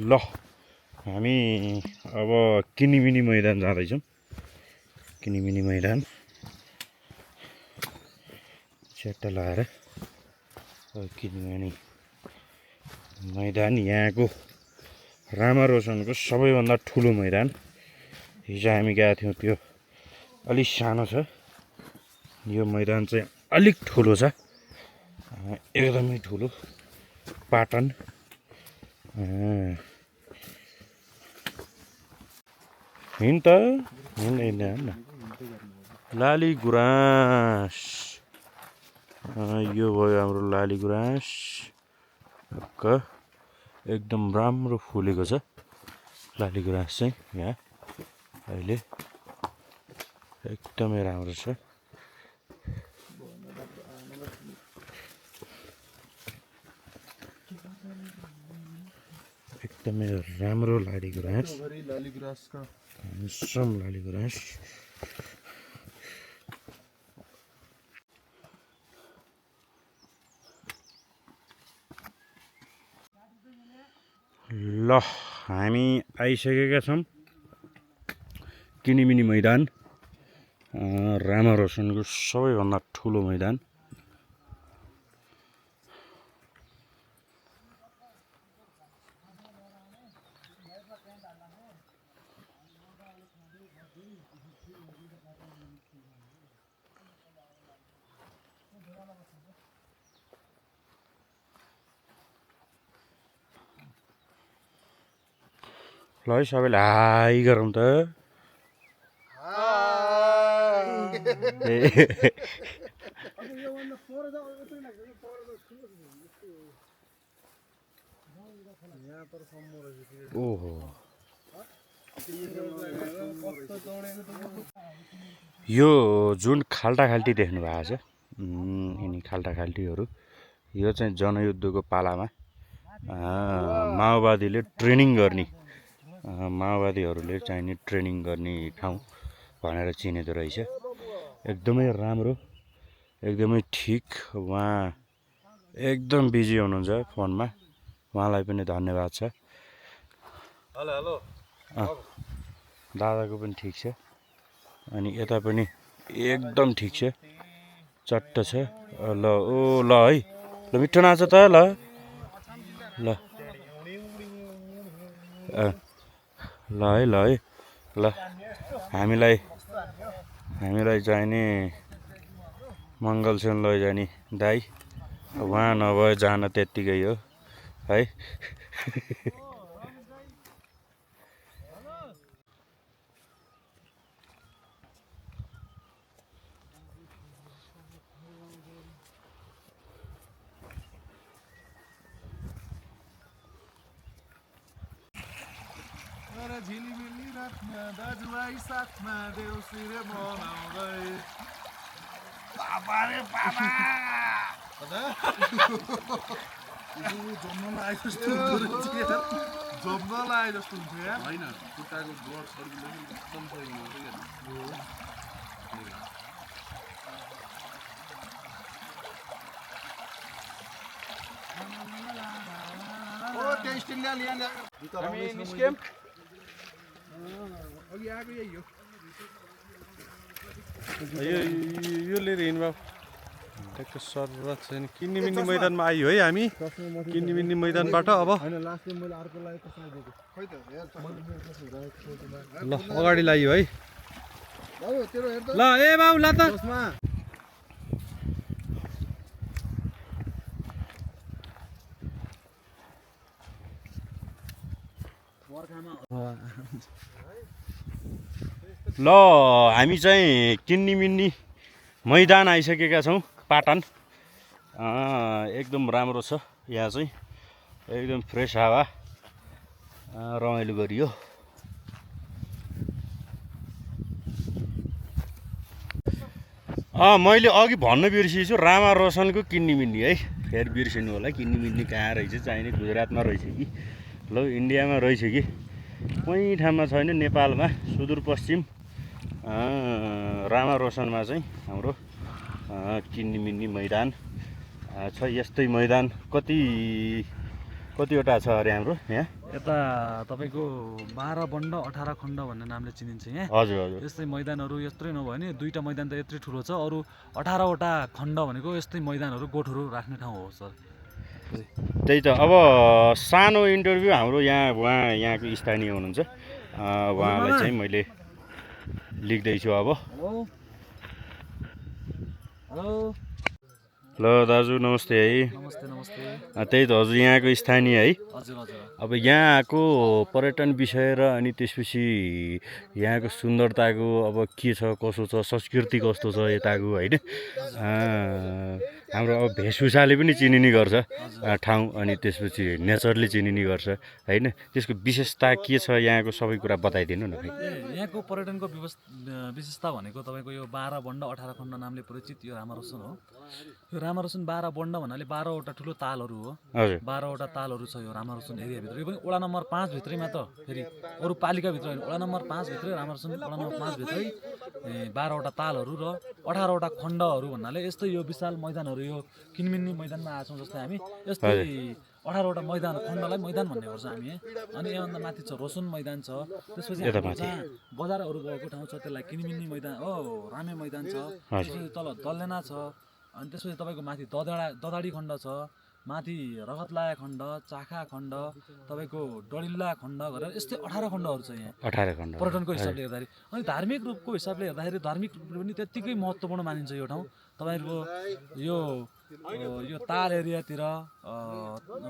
ल हामी अब किनिमिनी मैदान जाँदैछौँ। किनिमिनी मैदान च्याट्टा लगाएर किनिमिनी मैदान यहाँको रामारोसनको सबैभन्दा ठुलो मैदान। हिजो हामी गएको थियौँ, त्यो अलिक सानो छ, यो मैदान चाहिँ अलिक ठुलो छ, एकदमै ठुलो पाटन। हिँड न लाली गुराँस, यो भयो हाम्रो लाली गुराँस, एकदम राम्रो फुलेको छ लाली गुराँस चाहिँ यहाँ अहिले एकदमै राम्रो छ। एकदमै राम्रो लाली गुराँस, ह्यान्डसम लाली गुराँस। ल हामी आइसकेका छौँ किनिमिनी मैदान, रामारोसनको सबैभन्दा ठुलो मैदान। ल है सबैले हाई गरौँ त। ओहो यो जुन खाल्टा खाल्टी देख्नु भएको छ, यिनी खाल्टा खाल्टीहरू यो चाहिँ जनयुद्धको पालामा माओवादीले ट्रेनिङ गर्ने माओवादीहरूले चाहिने ट्रेनिङ गर्ने ठाउँ भनेर चिनेदो रहेछ। एकदमै राम्रो, एकदमै ठिक। उहाँ एकदम बिजी हुनुहुन्छ फोनमा, उहाँलाई पनि धन्यवाद छ। हेलो हेलो दादाको पनि ठिक छ, अनि यता पनि एकदम ठिक छ, चट्ट छ। ल ओ ल है, ल मिठो नाच त ल ल ल है ल है ल हामीलाई चाहिने मङ्गलसेन लैजाने दाइ उहाँ नभए जान त्यत्तिकै हो है। झिलिमिली रातमा दाजुभाइ साथमा देउसिरे मनाउँदै बाबा रे बाबा जम्न लागे जस्तो हुन्थ्यो यार। होइन खुट्टाको ब्लड सर्कुलेसन एकदम सही हुनुहुन्छ हामी निस्क्यौँ। यो लिएर हिँड्नुभयो ट्याक्क सर छैन। किन्नी मैदानमा आयो है हामी, किन्नी मैदानबाट। अब ल अगाडि लाग्यो है। ल ए बाबु ल त ल हामी चाहिँ किन्नी मैदान आइसकेका छौँ, पाटन। एकदम राम्रो छ यहाँ चाहिँ, एकदम फ्रेस हावा, रमाइलो गरियो। मैले अघि भन्न बिर्सिएछु, रामा रोशनको किन्नी है, फेरि बिर्सिनु होला। किन्नी कहाँ रहेछ, चाहिने गुजरातमा रहेछ कि ल इन्डियामा रहेछ कि कुनै ठाउँमा छैन, नेपालमा सुदूरपश्चिम रामा रोशनमा चाहिँ हाम्रो किन्नी मैदान छ। यस्तै मैदान कतिवटा छ अरे हाम्रो यहाँ? यता तपाईँको 12 बन्ड 18 खण्ड भन्ने नामले चिनिन्छ यहाँ। हजुर हजुर। यस्तै मैदानहरू यत्रै नभए नि 2टा मैदान त यत्रै ठुलो छ, अरू 18वटा खण्ड भनेको यस्तै मैदानहरू गोठहरू राख्ने ठाउँ हो सर। त्यही त। अब सानो इन्टरभ्यू हाम्रो यहाँको स्थानीय हुनुहुन्छ, उहाँलाई चाहिँ मैले लेख्दैछु अब। हेलो ल दाजु नमस्ते है। नमस्ते नमस्ते। त्यही त हजुर यहाँको स्थानीय है। हजुर हजुर। अब यहाँको पर्यटन विषय र अनि त्यसपछि यहाँको सुन्दरताको अब के छ कसो छ, संस्कृति कस्तो छ यताको होइन। हाम्रो अब भेषभूषाले पनि चिनिने गर्छ ठाउँ, अनि त्यसपछि नेचरले चिनिने गर्छ होइन। त्यसको विशेषता के छ यहाँको, सबै कुरा बताइदिनु न भाइ। यहाँको पर्यटनको विशेषता भनेको तपाईँको यो 12 बन्ड 18 खण्ड नामले परिचित यो रामारोसन हो। यो रामारोसन 12 बन्ड भन्नाले 12वटा ठुलो तालहरू हो। हजुर। 12वटा तालहरू छ यो रामारोसन एरियाभित्र। यो पनि वडा नम्बर 5 भित्रै मात्र, फेरि अरू पालिकाभित्र होइन, वडा नम्बर 5 भित्रै रामारोसन वडा नम्बर 5 भित्रै 12वटा तालहरू र 18वटा खण्डहरू भन्नाले यस्तै यो विशाल मैदानहरू। यो किन्नी मैदानमा आएको छौँ जस्तै हामी, यस्तै 18वटा मैदान खण्डलाई मैदान भन्ने गर्छ हामी। अनि योभन्दा माथि छ रोसन मैदान छ, त्यसपछि जहाँ बजारहरू गएको ठाउँ छ त्यसलाई किन्नी मैदान रामे मैदान छ। त्यसपछि तल दल्लेना छ, अनि त्यसपछि तपाईँको माथि ददाडी खण्ड छ, माथि रगतलाया खण्ड, चाखा खण्ड, तपाईँको डडिल्ला खण्ड गरेर यस्तै 18 खण्डहरू छ यहाँ 18 खण्ड पर्यटनको हिसाबले हेर्दाखेरि। अनि धार्मिक रूपको हिसाबले हेर्दाखेरि धार्मिक रूपले पनि त्यत्तिकै महत्त्वपूर्ण मानिन्छ यो ठाउँ। तपाईँहरूको यो ताल एरियातिर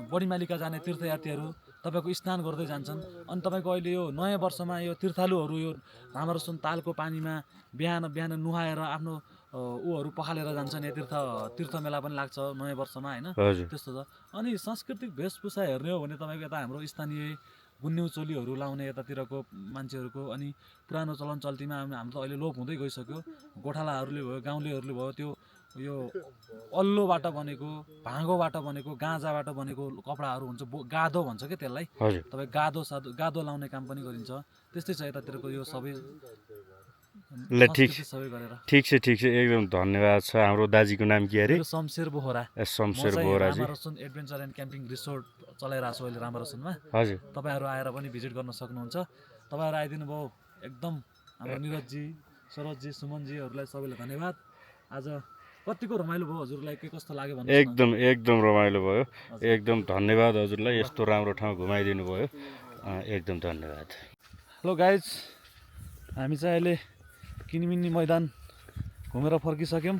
बढीमालिका जाने तीर्थयात्रीहरू तपाईँको स्नान गर्दै जान्छन्। अनि तपाईँको अहिले यो नयाँ वर्षमा यो तीर्थालुहरू यो रामारोसन तालको पानीमा बिहान नुहाएर आफ्नो ऊहरू पखालेर जान्छन्। यहाँ तीर्थ मेला पनि लाग्छ नयाँ वर्षमा होइन, त्यस्तो छ। अनि सांस्कृतिक वेशभूषा हेर्ने हो भने तपाईँको यता हाम्रो स्थानीय गुन्यु चोलीहरू लाउने यतातिरको मान्छेहरूको, अनि पुरानो चलन चल्तीमा हाम्रो त अहिले लोप हुँदै गइसक्यो। गोठालाहरूले भयो, गाउँलेहरूले भयो, त्यो यो अल्लोबाट बनेको भाँगोबाट बनेको गाँजाबाट बनेको कपडाहरू हुन्छ गादो भन्छ क्या त्यसलाई हजुर तपाईँ गादो लाउने काम पनि गरिन्छ त्यस्तै छ यतातिरको यो सबै ल ठिक सबै गरेर ठिक छ एकदम धन्यवाद छ हाम्रो दाजीको नाम के अरे शमशेर बोहरा शमशेर बोहराजी Ramarasan adventure and camping resort चलाइरहेको छु अहिले रामारसनमा हजुर तपाईँहरू आएर पनि भिजिट गर्न सक्नुहुन्छ तपाईँहरू आइदिनु भयो एकदम हाम्रो निरजजी सरोजजी सुमनजीहरूलाई सबैलाई धन्यवाद आज कतिको रमाइलो भयो हजुरलाई के कस्तो लाग्यो भन्नु एकदम रमाइलो भयो एकदम धन्यवाद हजुरलाई यस्तो राम्रो ठाउँ घुमाइदिनु भयो एकदम धन्यवाद हेलो गाइज हामी चाहिँ अहिले किनमिन्नी मैदान घुमेर फर्किसक्यौँ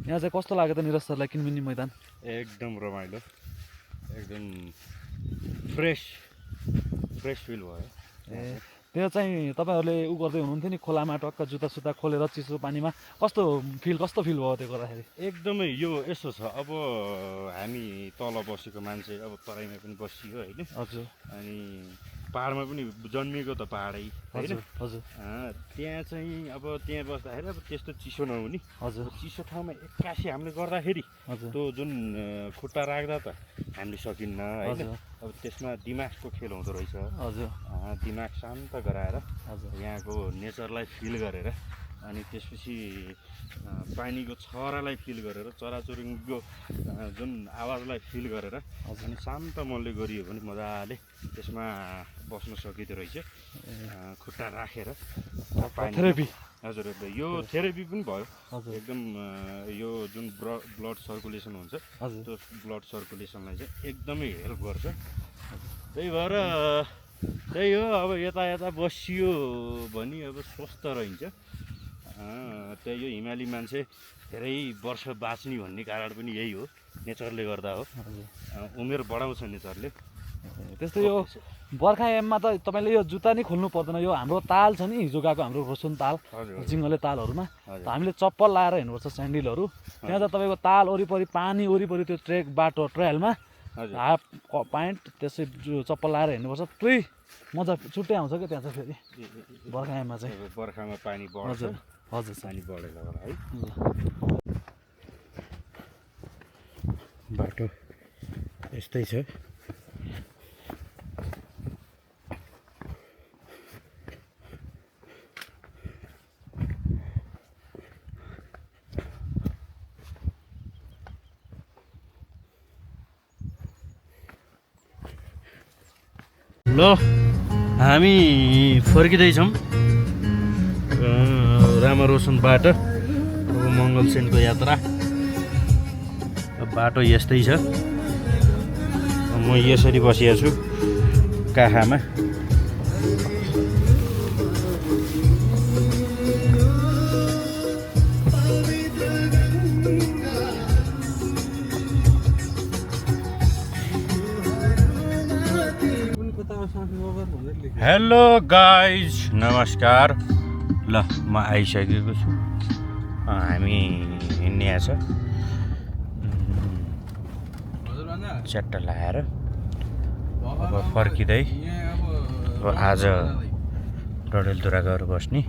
यहाँ चाहिँ कस्तो लाग्यो त निरज सरलाई किनमिन्नी मैदान एकदम रमाइलो एकदम फ्रेस फिल भयो त्यो चाहिँ तपाईँहरूले उ गर्दै हुनुहुन्थ्यो नि खोलामा टक्क जुत्ता खोलेर चिसो पानीमा कस्तो फिल भयो त्यो गर्दाखेरि एकदमै यो यसो छ अब हामी तल बसेको मान्छे अब तराईमा पनि बसियो होइन हजुर अनि पाहाडमा पनि जन्मिएको त पाहाडै होइन हजुर त्यहाँ चाहिँ अब त्यहाँ बस्दाखेरि अब त्यस्तो चिसो नहुने हजुर चिसो ठाउँमा एक्कासी हामीले गर्दाखेरि त्यो जुन खुट्टा राख्दा त हामीले सकिन्न होइन अब त्यसमा दिमागको खेल हुँदो रहेछ हजुर दिमाग शान्त गराएर हजुर यहाँको नेचरलाई फिल गरेर अनि त्यसपछि पानीको छरालाई फिल गरेर चराचुरुङ्गीको जुन आवाजलाई फिल गरेर अनि शान्त मनले गरियो भने मजाले त्यसमा बस्न सकिँदो रहेछ खुट्टा राखेर थेरेपी हजुर यो थेरेपी पनि भयो एकदम यो जुन ब्लड सर्कुलेसन हुन्छ त्यो ब्लड सर्कुलेसनलाई चाहिँ एकदमै हेल्प गर्छ त्यही हो अब यता बसियो भने अब स्वस्थ रहन्छ त्यही हो हिमाली मान्छे धेरै वर्ष बाँच्ने भन्ने कारण पनि यही हो नेचरले गर्दा हो उमेर बढाउँछ नेचरले त्यस्तै यो बर्खायाममा त तपाईँले यो जुत्ता नै खोल्नु पर्दैन यो हाम्रो ताल छ नि हिजो गएको हाम्रो रोसन ताल जिङ्गले तालहरूमा हामीले चप्पल लाएर हिँड्नुपर्छ स्यान्डलहरू त्यहाँ त तपाईँको ताल वरिपरि पानी वरिपरि त्यो बाटो ट्रायलमा हाफ प्यान्ट त्यसै चप्पल लाएर हिँड्नुपर्छ त्यही मजा छुट्टै आउँछ क्या त्यहाँ चाहिँ फेरि बर्खायाममा चाहिँ बर्खामा पानी बढ्छ हजुर पानी बढेर होला है बाटो यस्तै छ ल हामी फर्किँदैछौँ रामारोसनबाट अब मङ्गलसेनको यात्रा बाटो यस्तै छ म यसरी बसिएको छु काखामा हेलो गाइज नमस्कार ल म आइसकेको छु हामी हिँड्ने छ च्याट्टा लगाएर अब फर्किँदै अब आज डडेलधुरा गएर बस्ने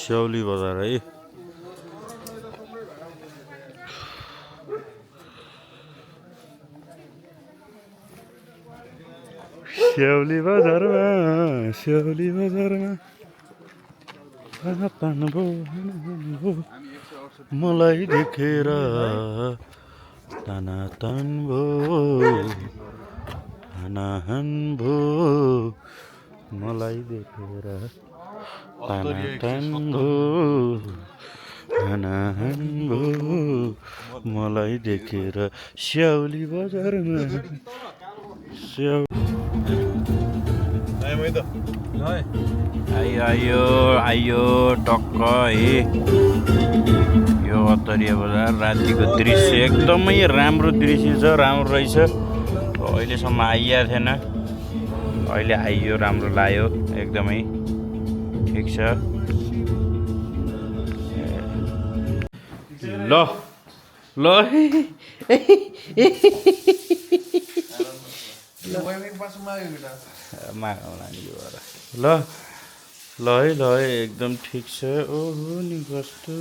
स्याउली बजार है स्याउली बजारमा मलाई देखेर तानातान भो मलाई देखेर तानातान भो मलाई देखेर स्याउली बजारमा है त आइयो टक्क है यो अत्तरिया बजार रातिको दृश्य एकदमै राम्रो दृश्य छ राम्रो रहेछ अहिलेसम्म आइएको थिएन अहिले आइयो राम्रो लाग्यो एकदमै ठिक छ ल ल ल ल है एकदम ठिक छ ओहो नि कस्तो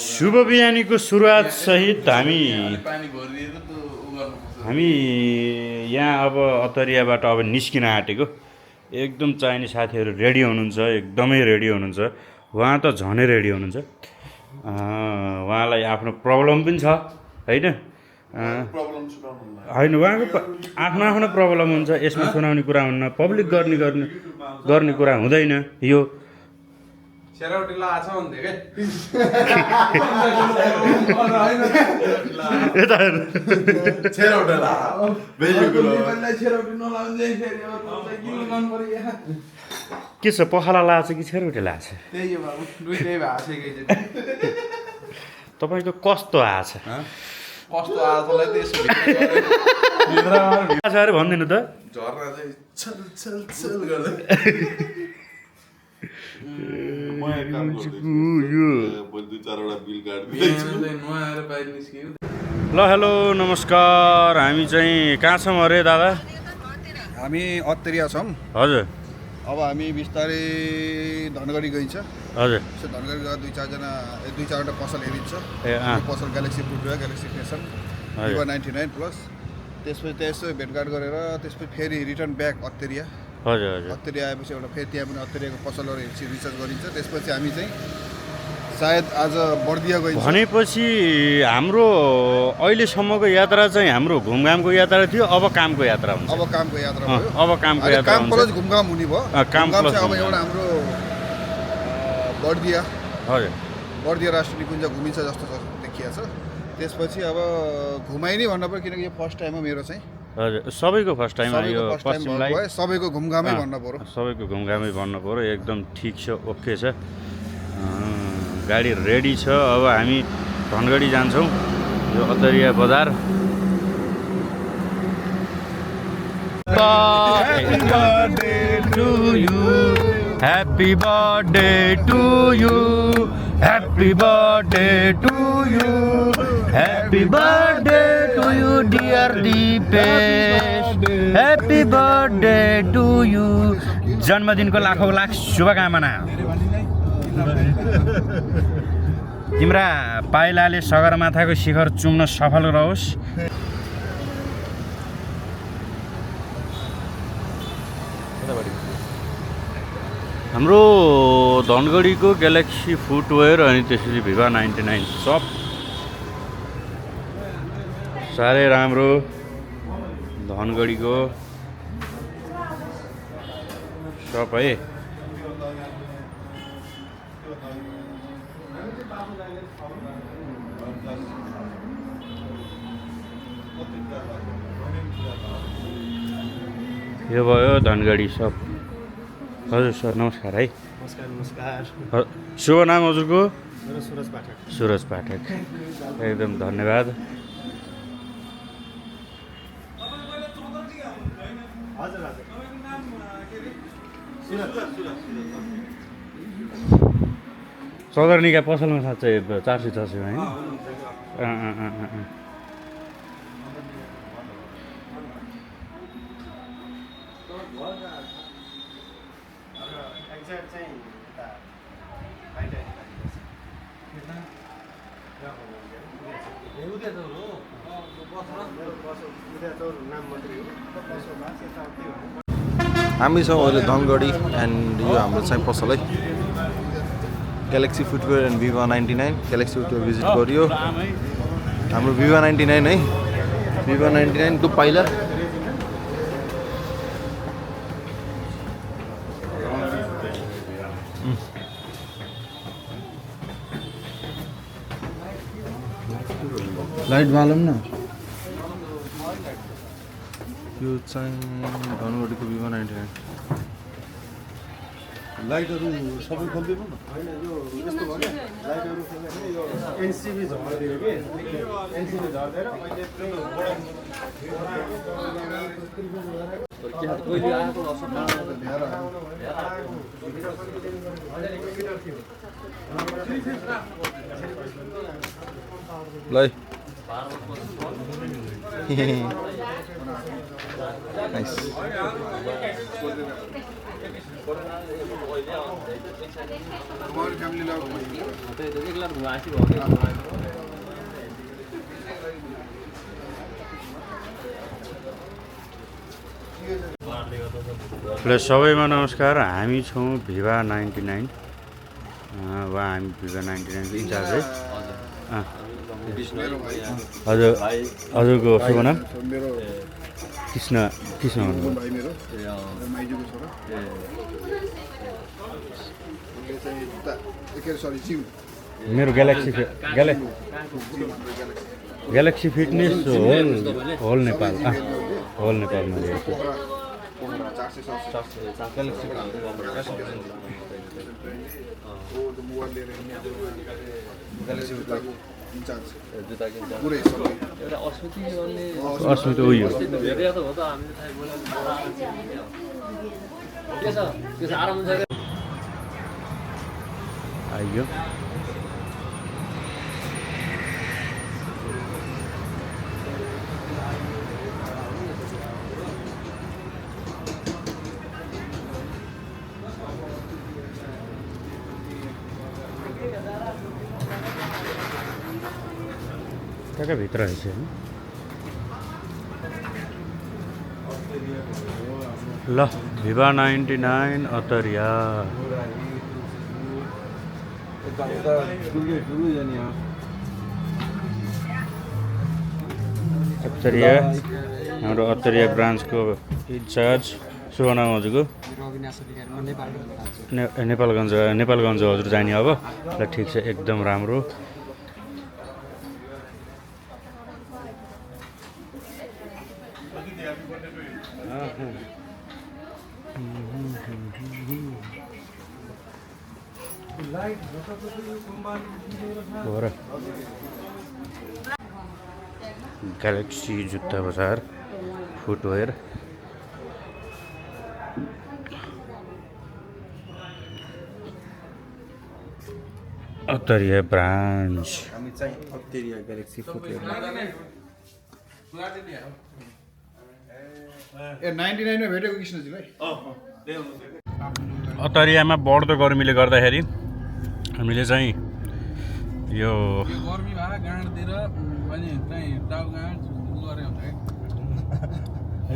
शुभ बिहानीको सुरुवात सहित हामी यहाँ अब अत्तरियाबाट अब निस्किन आँटेको एकदम चाहिने साथीहरू रेडी हुनुहुन्छ एकदमै रेडी हुनुहुन्छ उहाँ त झनै रेडी हुनुहुन्छ उहाँलाई आफ्नो प्रब्लम पनि छ होइन होइन उहाँको आफ्नो आफ्नो प्रब्लम हुन्छ यसमा सुनाउने कुरा हुन्न पब्लिक गर्ने कुरा हुँदैन यो के छ पखाला लाछ कि छेरोटी लाछ तपाईँको कस्तो आछ अरे भनिदिनु त ल हेलो नमस्कार हामी चाहिँ कहाँ छौँ अरे दादा हामी अत्तरिया छौँ हजुर अब हामी बिस्तारै धनगढी गइन्छ हजुर धनगढी गएर दुई चारवटा पसल हेरिन्छ पसल galaxy footwear galaxy fashion Viva 99 plus त्यसपछि त्यसो भेटघाट गरेर त्यसपछि फेरि रिटर्न ब्याक अत्तरिया हजुर हजुर अत्तरिया आएपछि एउटा फेरि त्यहाँ पनि अत्तरियाको पसलहरू रिसर्च गरिन्छ त्यसपछि हामी चाहिँ सायद आज बर्दिया गइन्छ भनेपछि हाम्रो अहिलेसम्मको यात्रा चाहिँ हाम्रो घुमघामको यात्रा थियो अब कामको यात्रा हुन्छ अब कामको यात्रा भयो अब कामको यात्रा काम प्लस घुमघाम हुने भयो काम प्लस अब एउटा हाम्रो बर्दिया हजुर बर्दिया राष्ट्रिय निकुञ्ज घुमिन्छ जस्तो देखिएको छ त्यसपछि अब घुमाइ नै भन्नु पर्यो किनकि यो फर्स्ट टाइम हो मेरो चाहिँ हजुर सबैको फर्स्ट टाइम यो पश्चिमलाई सबैको घुमघामै भन्नु पर्यो सबैको घुमघामै भन्नु पर्यो एकदम ठिक छ ओके छ गाडी रेडी छ अब हामी धनगढी जान्छौँ यो अत्तरिया बजार Happy birthday to you. Happy birthday to you. Happy birthday to you, dear Deepesh. Happy birthday to you. जन्मदिनको लाखौँ लाख शुभकामना। तिम्रा पाइलाले सगरमाथाको शिखर चुम्न सफल रहोस्। हाम्रो धनगढीको ग्यालेक्सी फुटवेयर अनि त्यसपछि भिभा 99 सप साह्रै राम्रो धनगढीको सप है यो भयो धनगढी सप हजुर सर नमस्कार है नमस्कार शुभ नाम हजुरको सुरज पाठक सुरज पाठक एकदम धन्यवाद चौधरीका पसलमा साँच्चै 400 होइन हामी छौँ अहिले धनगढी एन्ड यो हाम्रो चाहिँ पसल है Galaxy footwear and Viva 99 Galaxy footwear visit गरियो हाम्रो भिभा 99 है भिभा 99 तो पहिला लाइट बालौँ न यो चाहिँ धनगढीको भिभो 99 लाइटहरू सबै खोलिदिनु न हैन यो यस्तो भयो के लाइटहरू फेरि यो एनसीबी झर्दियो के एनसीबी झर्दैन अहिले कोइली आएको ल नाइस सबैमा नमस्कार। हामी छौँ भिभा 99 वा हामी भिभा 99 को इन्चार्ज है। हजुर हजुरको शुभ नाम? कृष्ण मेरो ग्यालेक्सी फिटनेस होल नेपालमा अस्मिता उयो आइयो। क्या भित्र रहेछ ल भिभा 99 अतरिया हाम्रो अतरिया ब्रान्चको इन्चार्ज शुभ नाम हजुरको? नेपालगञ्ज हजुर जाने अब ल ठिक छ एकदम राम्रो। ग्यालेक्सी जुत्ता बजार फुटवेयर अतरिया ब्रान्च। हामी चाहिँ अतरिया ग्यालेक्सी फुटवेयर ए 99 मा भेटेको कृष्णजीलाई अतरियामा बढ्दो गर्मीले गर्दाखेरि हामीले चाहिँ यो गर्मी भए गाँडतिर अनि चाहिँ टाउ गाँड गरे हुन्छ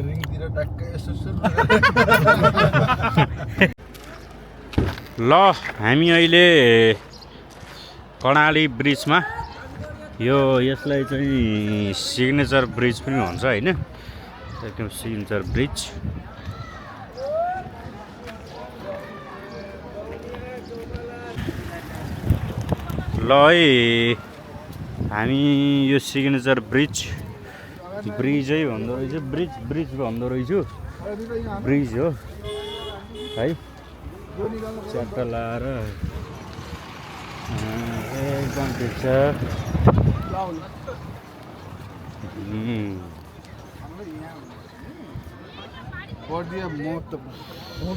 रिङतिर टक्कै यसो ल हामी अहिले कर्णाली ब्रिजमा यसलाई चाहिँ सिग्नेचर ब्रिज पनि भन्छ होइन, एकदम सिग्नेचर ब्रिज। ल है हामी यो सिग्नेचर ब्रिजै भन्दो रहेछ, ब्रिज भन्दो रहेछु, ब्रिज हो है। च्याट्टा लाएर एकदम ठिक छ।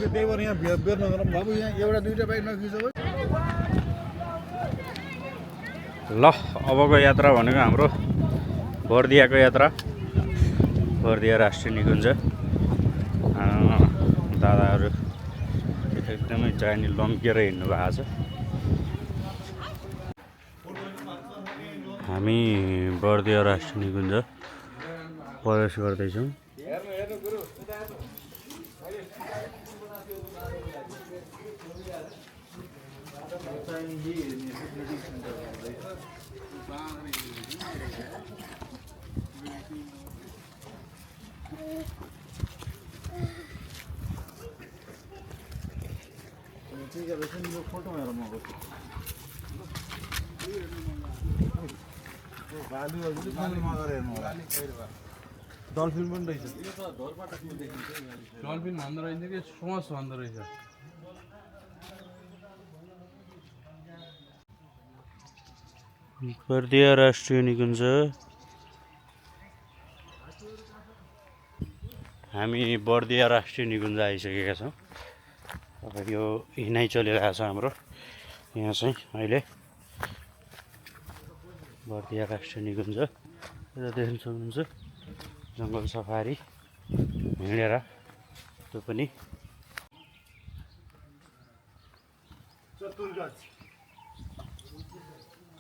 त्यही भएर यहाँ बेर नगरौँ बाबु, यहाँ एउटा दुईवटा बाइक नखिच। ल अबको यात्रा भनेको हाम्रो बर्दियाको यात्रा, बर्दिया राष्ट्रिय निकुञ्ज। दादाहरू एकदमै जानी लम्किएर हिँड्नु भएको छ। हामी बर्दिया राष्ट्रिय निकुञ्ज प्रवेश गर्दैछौँ। डल्फिन पनि रहेछ डल्फिन भन्दो रहेछ कि सोच भन्दो रहेछ बर्दिया राष्ट्रिय निकुञ्ज हामी बर्दिया राष्ट्रिय निकुञ्ज आइसकेका छौँ अब यो हिँडाइ चलिरहेको छ हाम्रो यहाँ चाहिँ अहिले बर्दिया राष्ट्रिय निकुञ्ज यता देख्न सक्नुहुन्छ जङ्गल सफारी हिँडेर त्यो पनि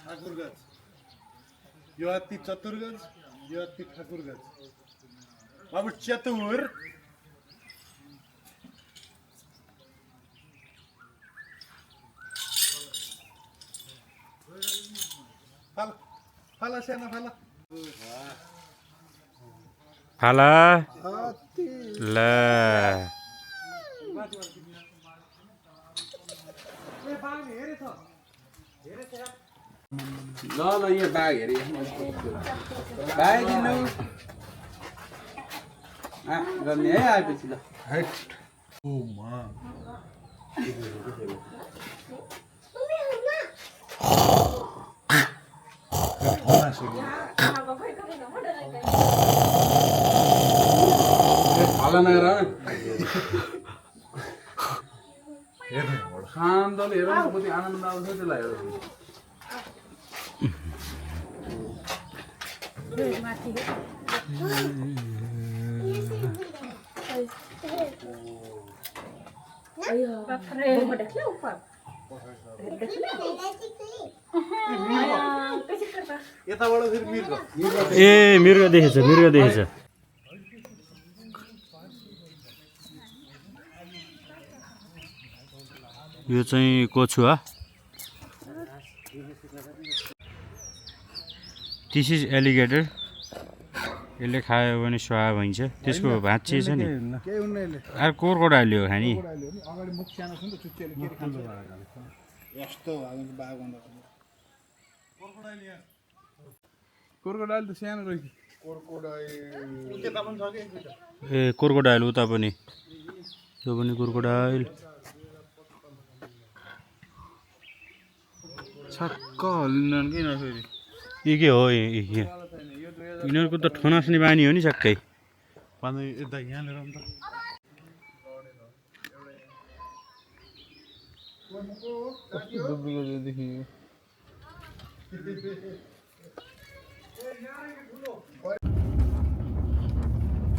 ठाकुरगञ्ज यो अति चतुरगञ्ज यो अति ठाकुरगञ्ज अब चतुर फाला सानो फाला फाला ल ल यो बाघ हेरे बाघ दिनु गर्ने है आएपछि ल शान्तले हेर कति आनन्द आउँछ त्यसलाई हेर ए मृग देखेछ यो चाहिँ कछुवा दिस इज एलिगेटर यसले खायो भने स्वाहा भइन्छ त्यसको भाँचिएछ नि अरे क्रोकोडाइल हो खानी अगाडि मुख सानो छ नि त चुच्चेले के खान्छ यस्तो बाघ भन्दा क्रोकोडाइल त सानो रहेछ ए क्रोकोडाइल उता पनि त्यो पनि क्रोकोडाइल छक्क हल्लिँदैन कि नफेरि यो के हो यिनीहरूको त ठनास्ने बानी हो नि छक्कै यता यहाँ लिएर नि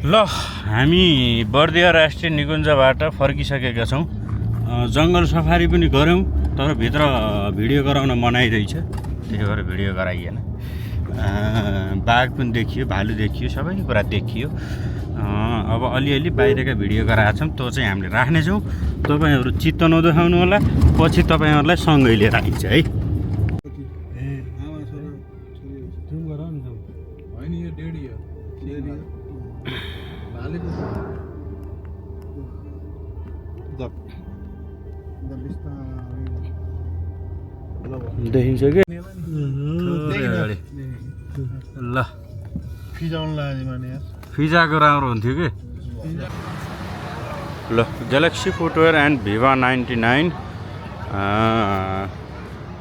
ल हामी बर्दिया राष्ट्रिय निकुञ्जबाट फर्किसकेका छौँ जङ्गल सफारी पनि गऱ्यौँ तर भित्र भिडियो गराउन मनाइ रहेछ त्यही भएर भिडियो गराइएन बाघ पनि देखियो भालु देखियो सबै कुरा देखियो अब अलिअलि बाहिरका भिडियो गराएको छौँ त्यो चाहिँ हामीले राख्नेछौँ तपाईँहरू चित्त नदेखाउनु होला पछि तपाईँहरूलाई सँगै लिएर आइन्छ है देखिन्छ कि ल फिजाउनु लाग्यो भने फिजाको राम्रो हुन्थ्यो कि ल ग्यालेक्सी फुटवेयर एन्ड भिभा 99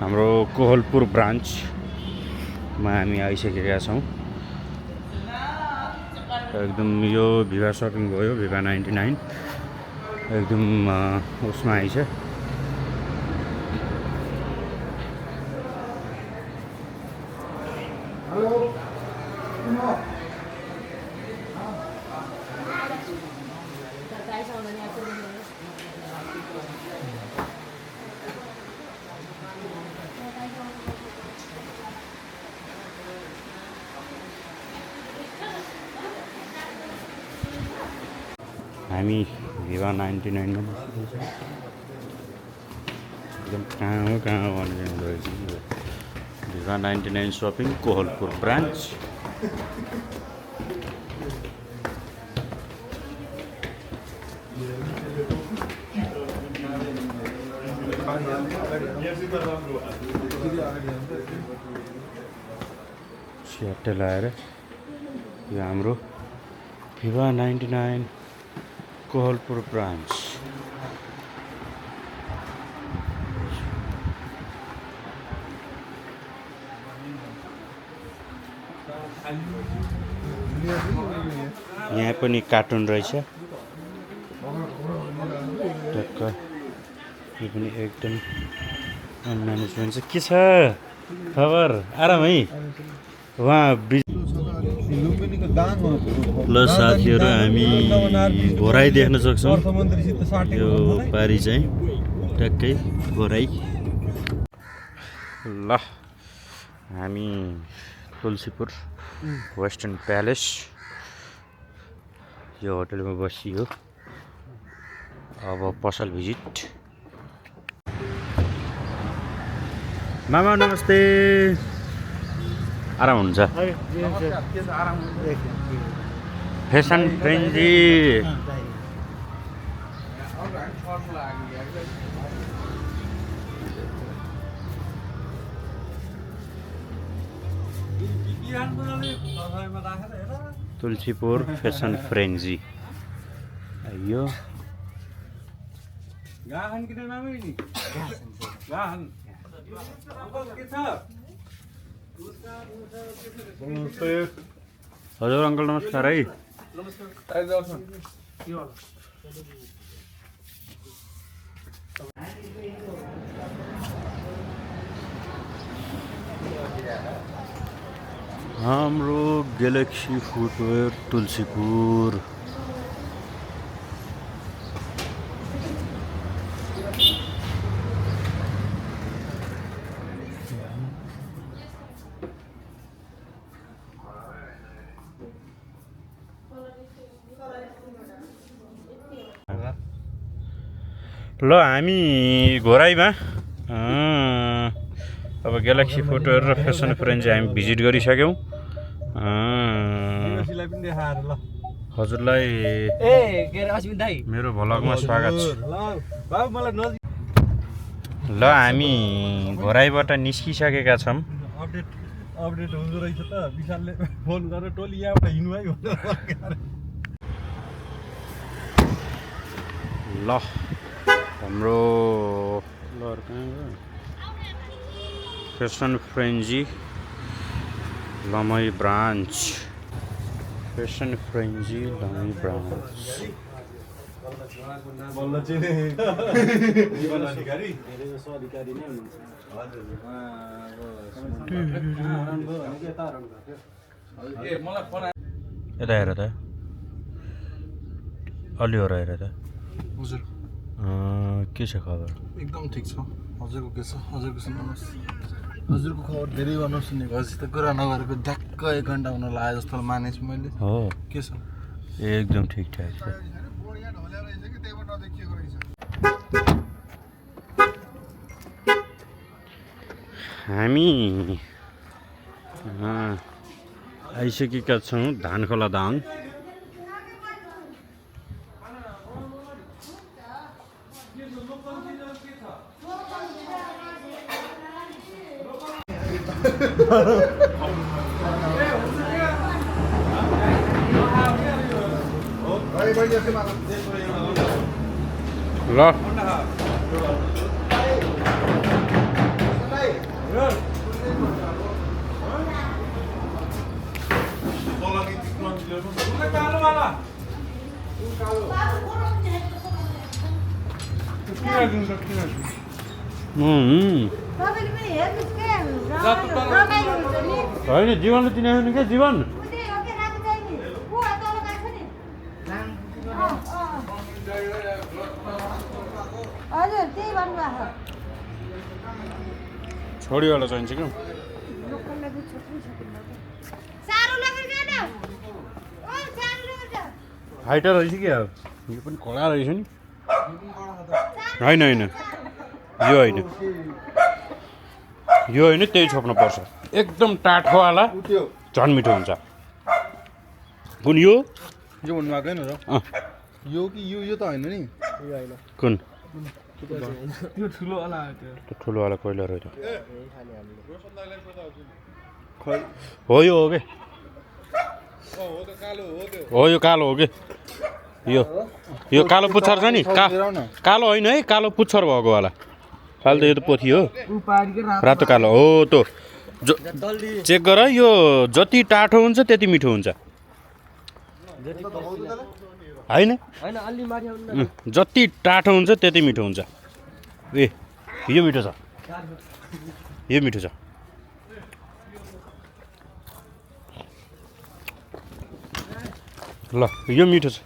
हाम्रो कोहलपुर ब्रान्चमा हामी आइसकेका छौँ एकदम यो भिभा सपिङ भयो भिभा 99 एकदम उसमा आइछ हामी भिभा 99 मा बसिरहेको छौँ एकदम कहाँ हो भनेर हुँदो रहेछ भिभा 99 सपिङ कोहलपुर ब्रान्च स्याटे लाएर यो हाम्रो Viva 99 Kohalpur branch. यहाँ पनि कार्टुन रहेछ टक्क यो पनि एकदम म्यानेजमेन्ट चाहिँ के छ खबर आराम है उहाँ ल साथीहरू हामी घोराइ देख्न सक्छौँ यो पारी चाहिँ टक्कै घोराइ ल हामी तुलसीपुर वेस्टर्न प्यालेस यो होटलमा बसियो अब पसल भिजिट मामा नमस्ते आराम हुन्छ fashion frenzy Tulsipur fashion frenzy यो हजुर अङ्कल नमस्कार है हाम्रो ग्यालेक्सी फुटवेयर तुलसीपुर ल हामी घोराइमा अब ग्यालेक्सी फुटवेयर र फेसन फ्रेन्जी हामी भिजिट गरिसक्यौँ हजुरलाई मेरो भ्लगमा स्वागत छ ल हामी घोराइबाट निस्किसकेका छौँ अपडेट हुँदो रहेछ त विशालले फोन गरेर टोली यहाँबाट हिँड्नु है ल हाम्रो fashion frenzy Lamahi branch fashion frenzy Lamahi branch यता हेर त अलि हो र हेर त हजुर के छ खबर एकदम ठिक छ हजुरको के छ हजुरको सुन्नुहोस् हजुरको खबर धेरै गर्नु सुनेको हजुरसित कुरा नगरेको ढ्याक्क 1 घन्टा हुन लाग्यो जस्तो मानेछु मैले हो के छ एकदम ठिकठाक छ हामी आइसकेका छौँ धानखोला दाङ ल होइन जीवनले चिनायो नि क्या जीवन छोडीवाला चाहिन्छ क्या फाइटर रहेछ क्या यो पनि कडा रहेछ नि होइन होइन यो होइन यो होइन त्यही छोप्नु पर्छ एकदम टाठोवाला झन् मिठो हुन्छ कुन यो भन्नु आएको होइन र यो कि यो त होइन नि कुन त्यो ठुलोवाला ठुलोवाला कोइलर हो हो यो हो के हो यो कालो हो कि यो कालो पुच्छर छ नि कालो होइन है कालो पुच्छर भएको वाला खालि त यो त पोथी हो रातो कालो हो त चेक गर यो जति टाठो हुन्छ त्यति मिठो हुन्छ होइन जति टाठो हुन्छ त्यति मिठो हुन्छ ए यो मिठो छ यो मिठो छ ल यो मिठो छ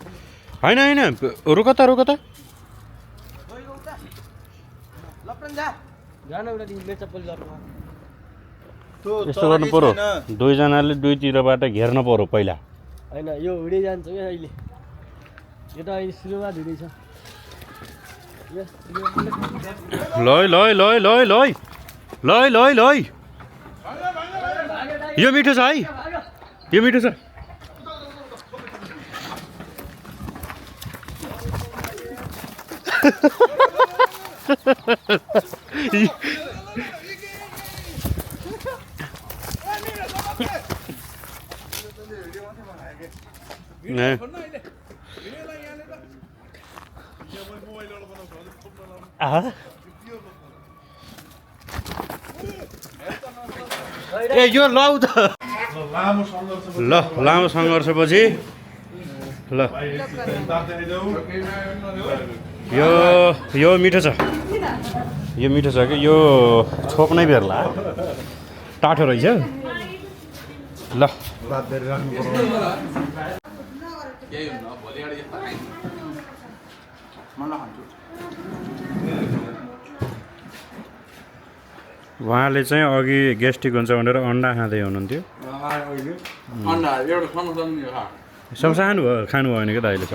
होइन होइन रोक त यस्तो गर्नु पर्यो दुईजनाले दुईतिरबाट घेर्न पर्यो पहिला होइन यो हुँदै जान्छ क्या अहिले यो त अहिले सुरुवात हुँदैछ ल यो मिठो छ है यो मिठो छ ए यो लौ त लामो सङ्घर्षपछि ल यो मिठो छ यो मिठो छ कि यो छोप्नै बेर्ला टाठो रहेछ ल उहाँले चाहिँ अघि ग्यास्ट्रिक हुन्छ भनेर अन्डा खाँदै हुनुहुन्थ्यो सानो खानु भएन क्या त अहिले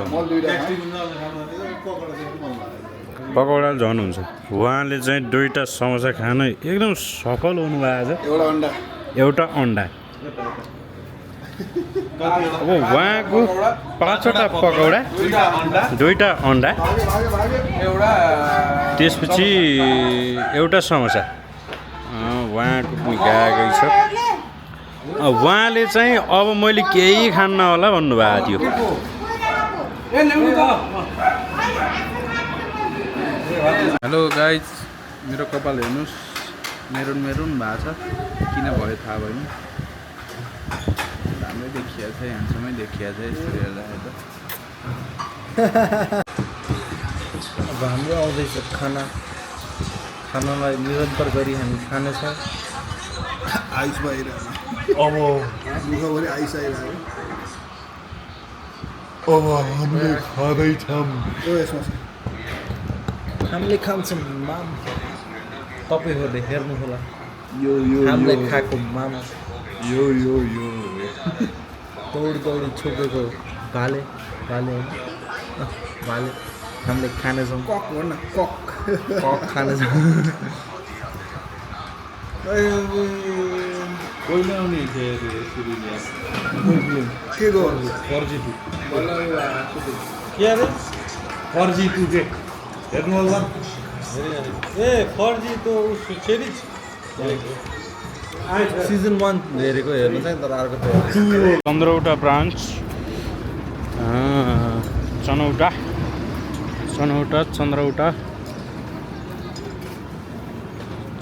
पकौडा झन् हुन्छ उहाँले चाहिँ दुईवटा समोसा खान एकदम सफल हुनुभएको छ एउटा अन्डा अब उहाँको 5वटा पकौडा दुईवटा अन्डा त्यसपछि एउटा समोसा उहाँको गएकै छ उहाँले चाहिँ अब मैले केही खान्न होला भन्नुभएको थियो हेलो गाइज मेरो कपाल हेर्नुहोस् मेरुन भएको छ किन भयो थाहा भएन राम्रै देखिया छ ह्यान्डसमै देखिया छ यसरी हेर्दा अब हाम्रो आउँदैछ खानालाई निरन्तर गरी हामी खानेछौँ आइस भइरहेको अब दुःखभरि आइस आइरहेको अब हामीले खाँदैछौँ हामीले खान्छौँ माम तपाईँहरूले हेर्नु होला हामीले खाएको माम यो दौडी छोपेको भाले हामीले खानेछौँ कक हो न कक खानेछौँ कोही नआउने के गर्नु के अरे फर्जी टु के हेर्नु होला ए फर्जी त उसको फेरि सिजन 1 हेरेको हेर्नु चाहिँ तर अर्को त 15वटा branch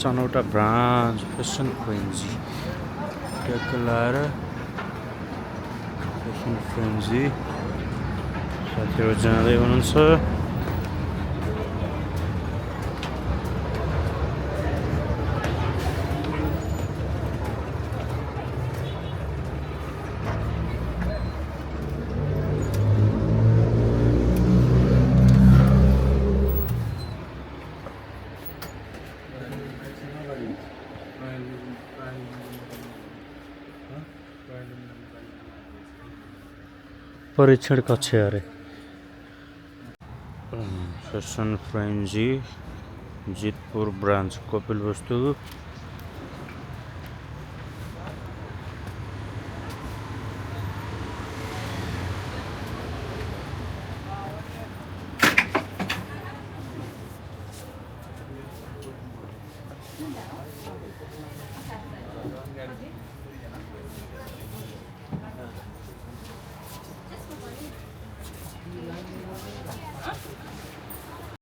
Chanauta branch fashion frenzy ट्याकलाएर फेसन फ्रेन्जी साथीहरू जाँदै हुनुहुन्छ परीक्षण कक्ष अरे fashion frenzy Jitpur branch Kapilvastu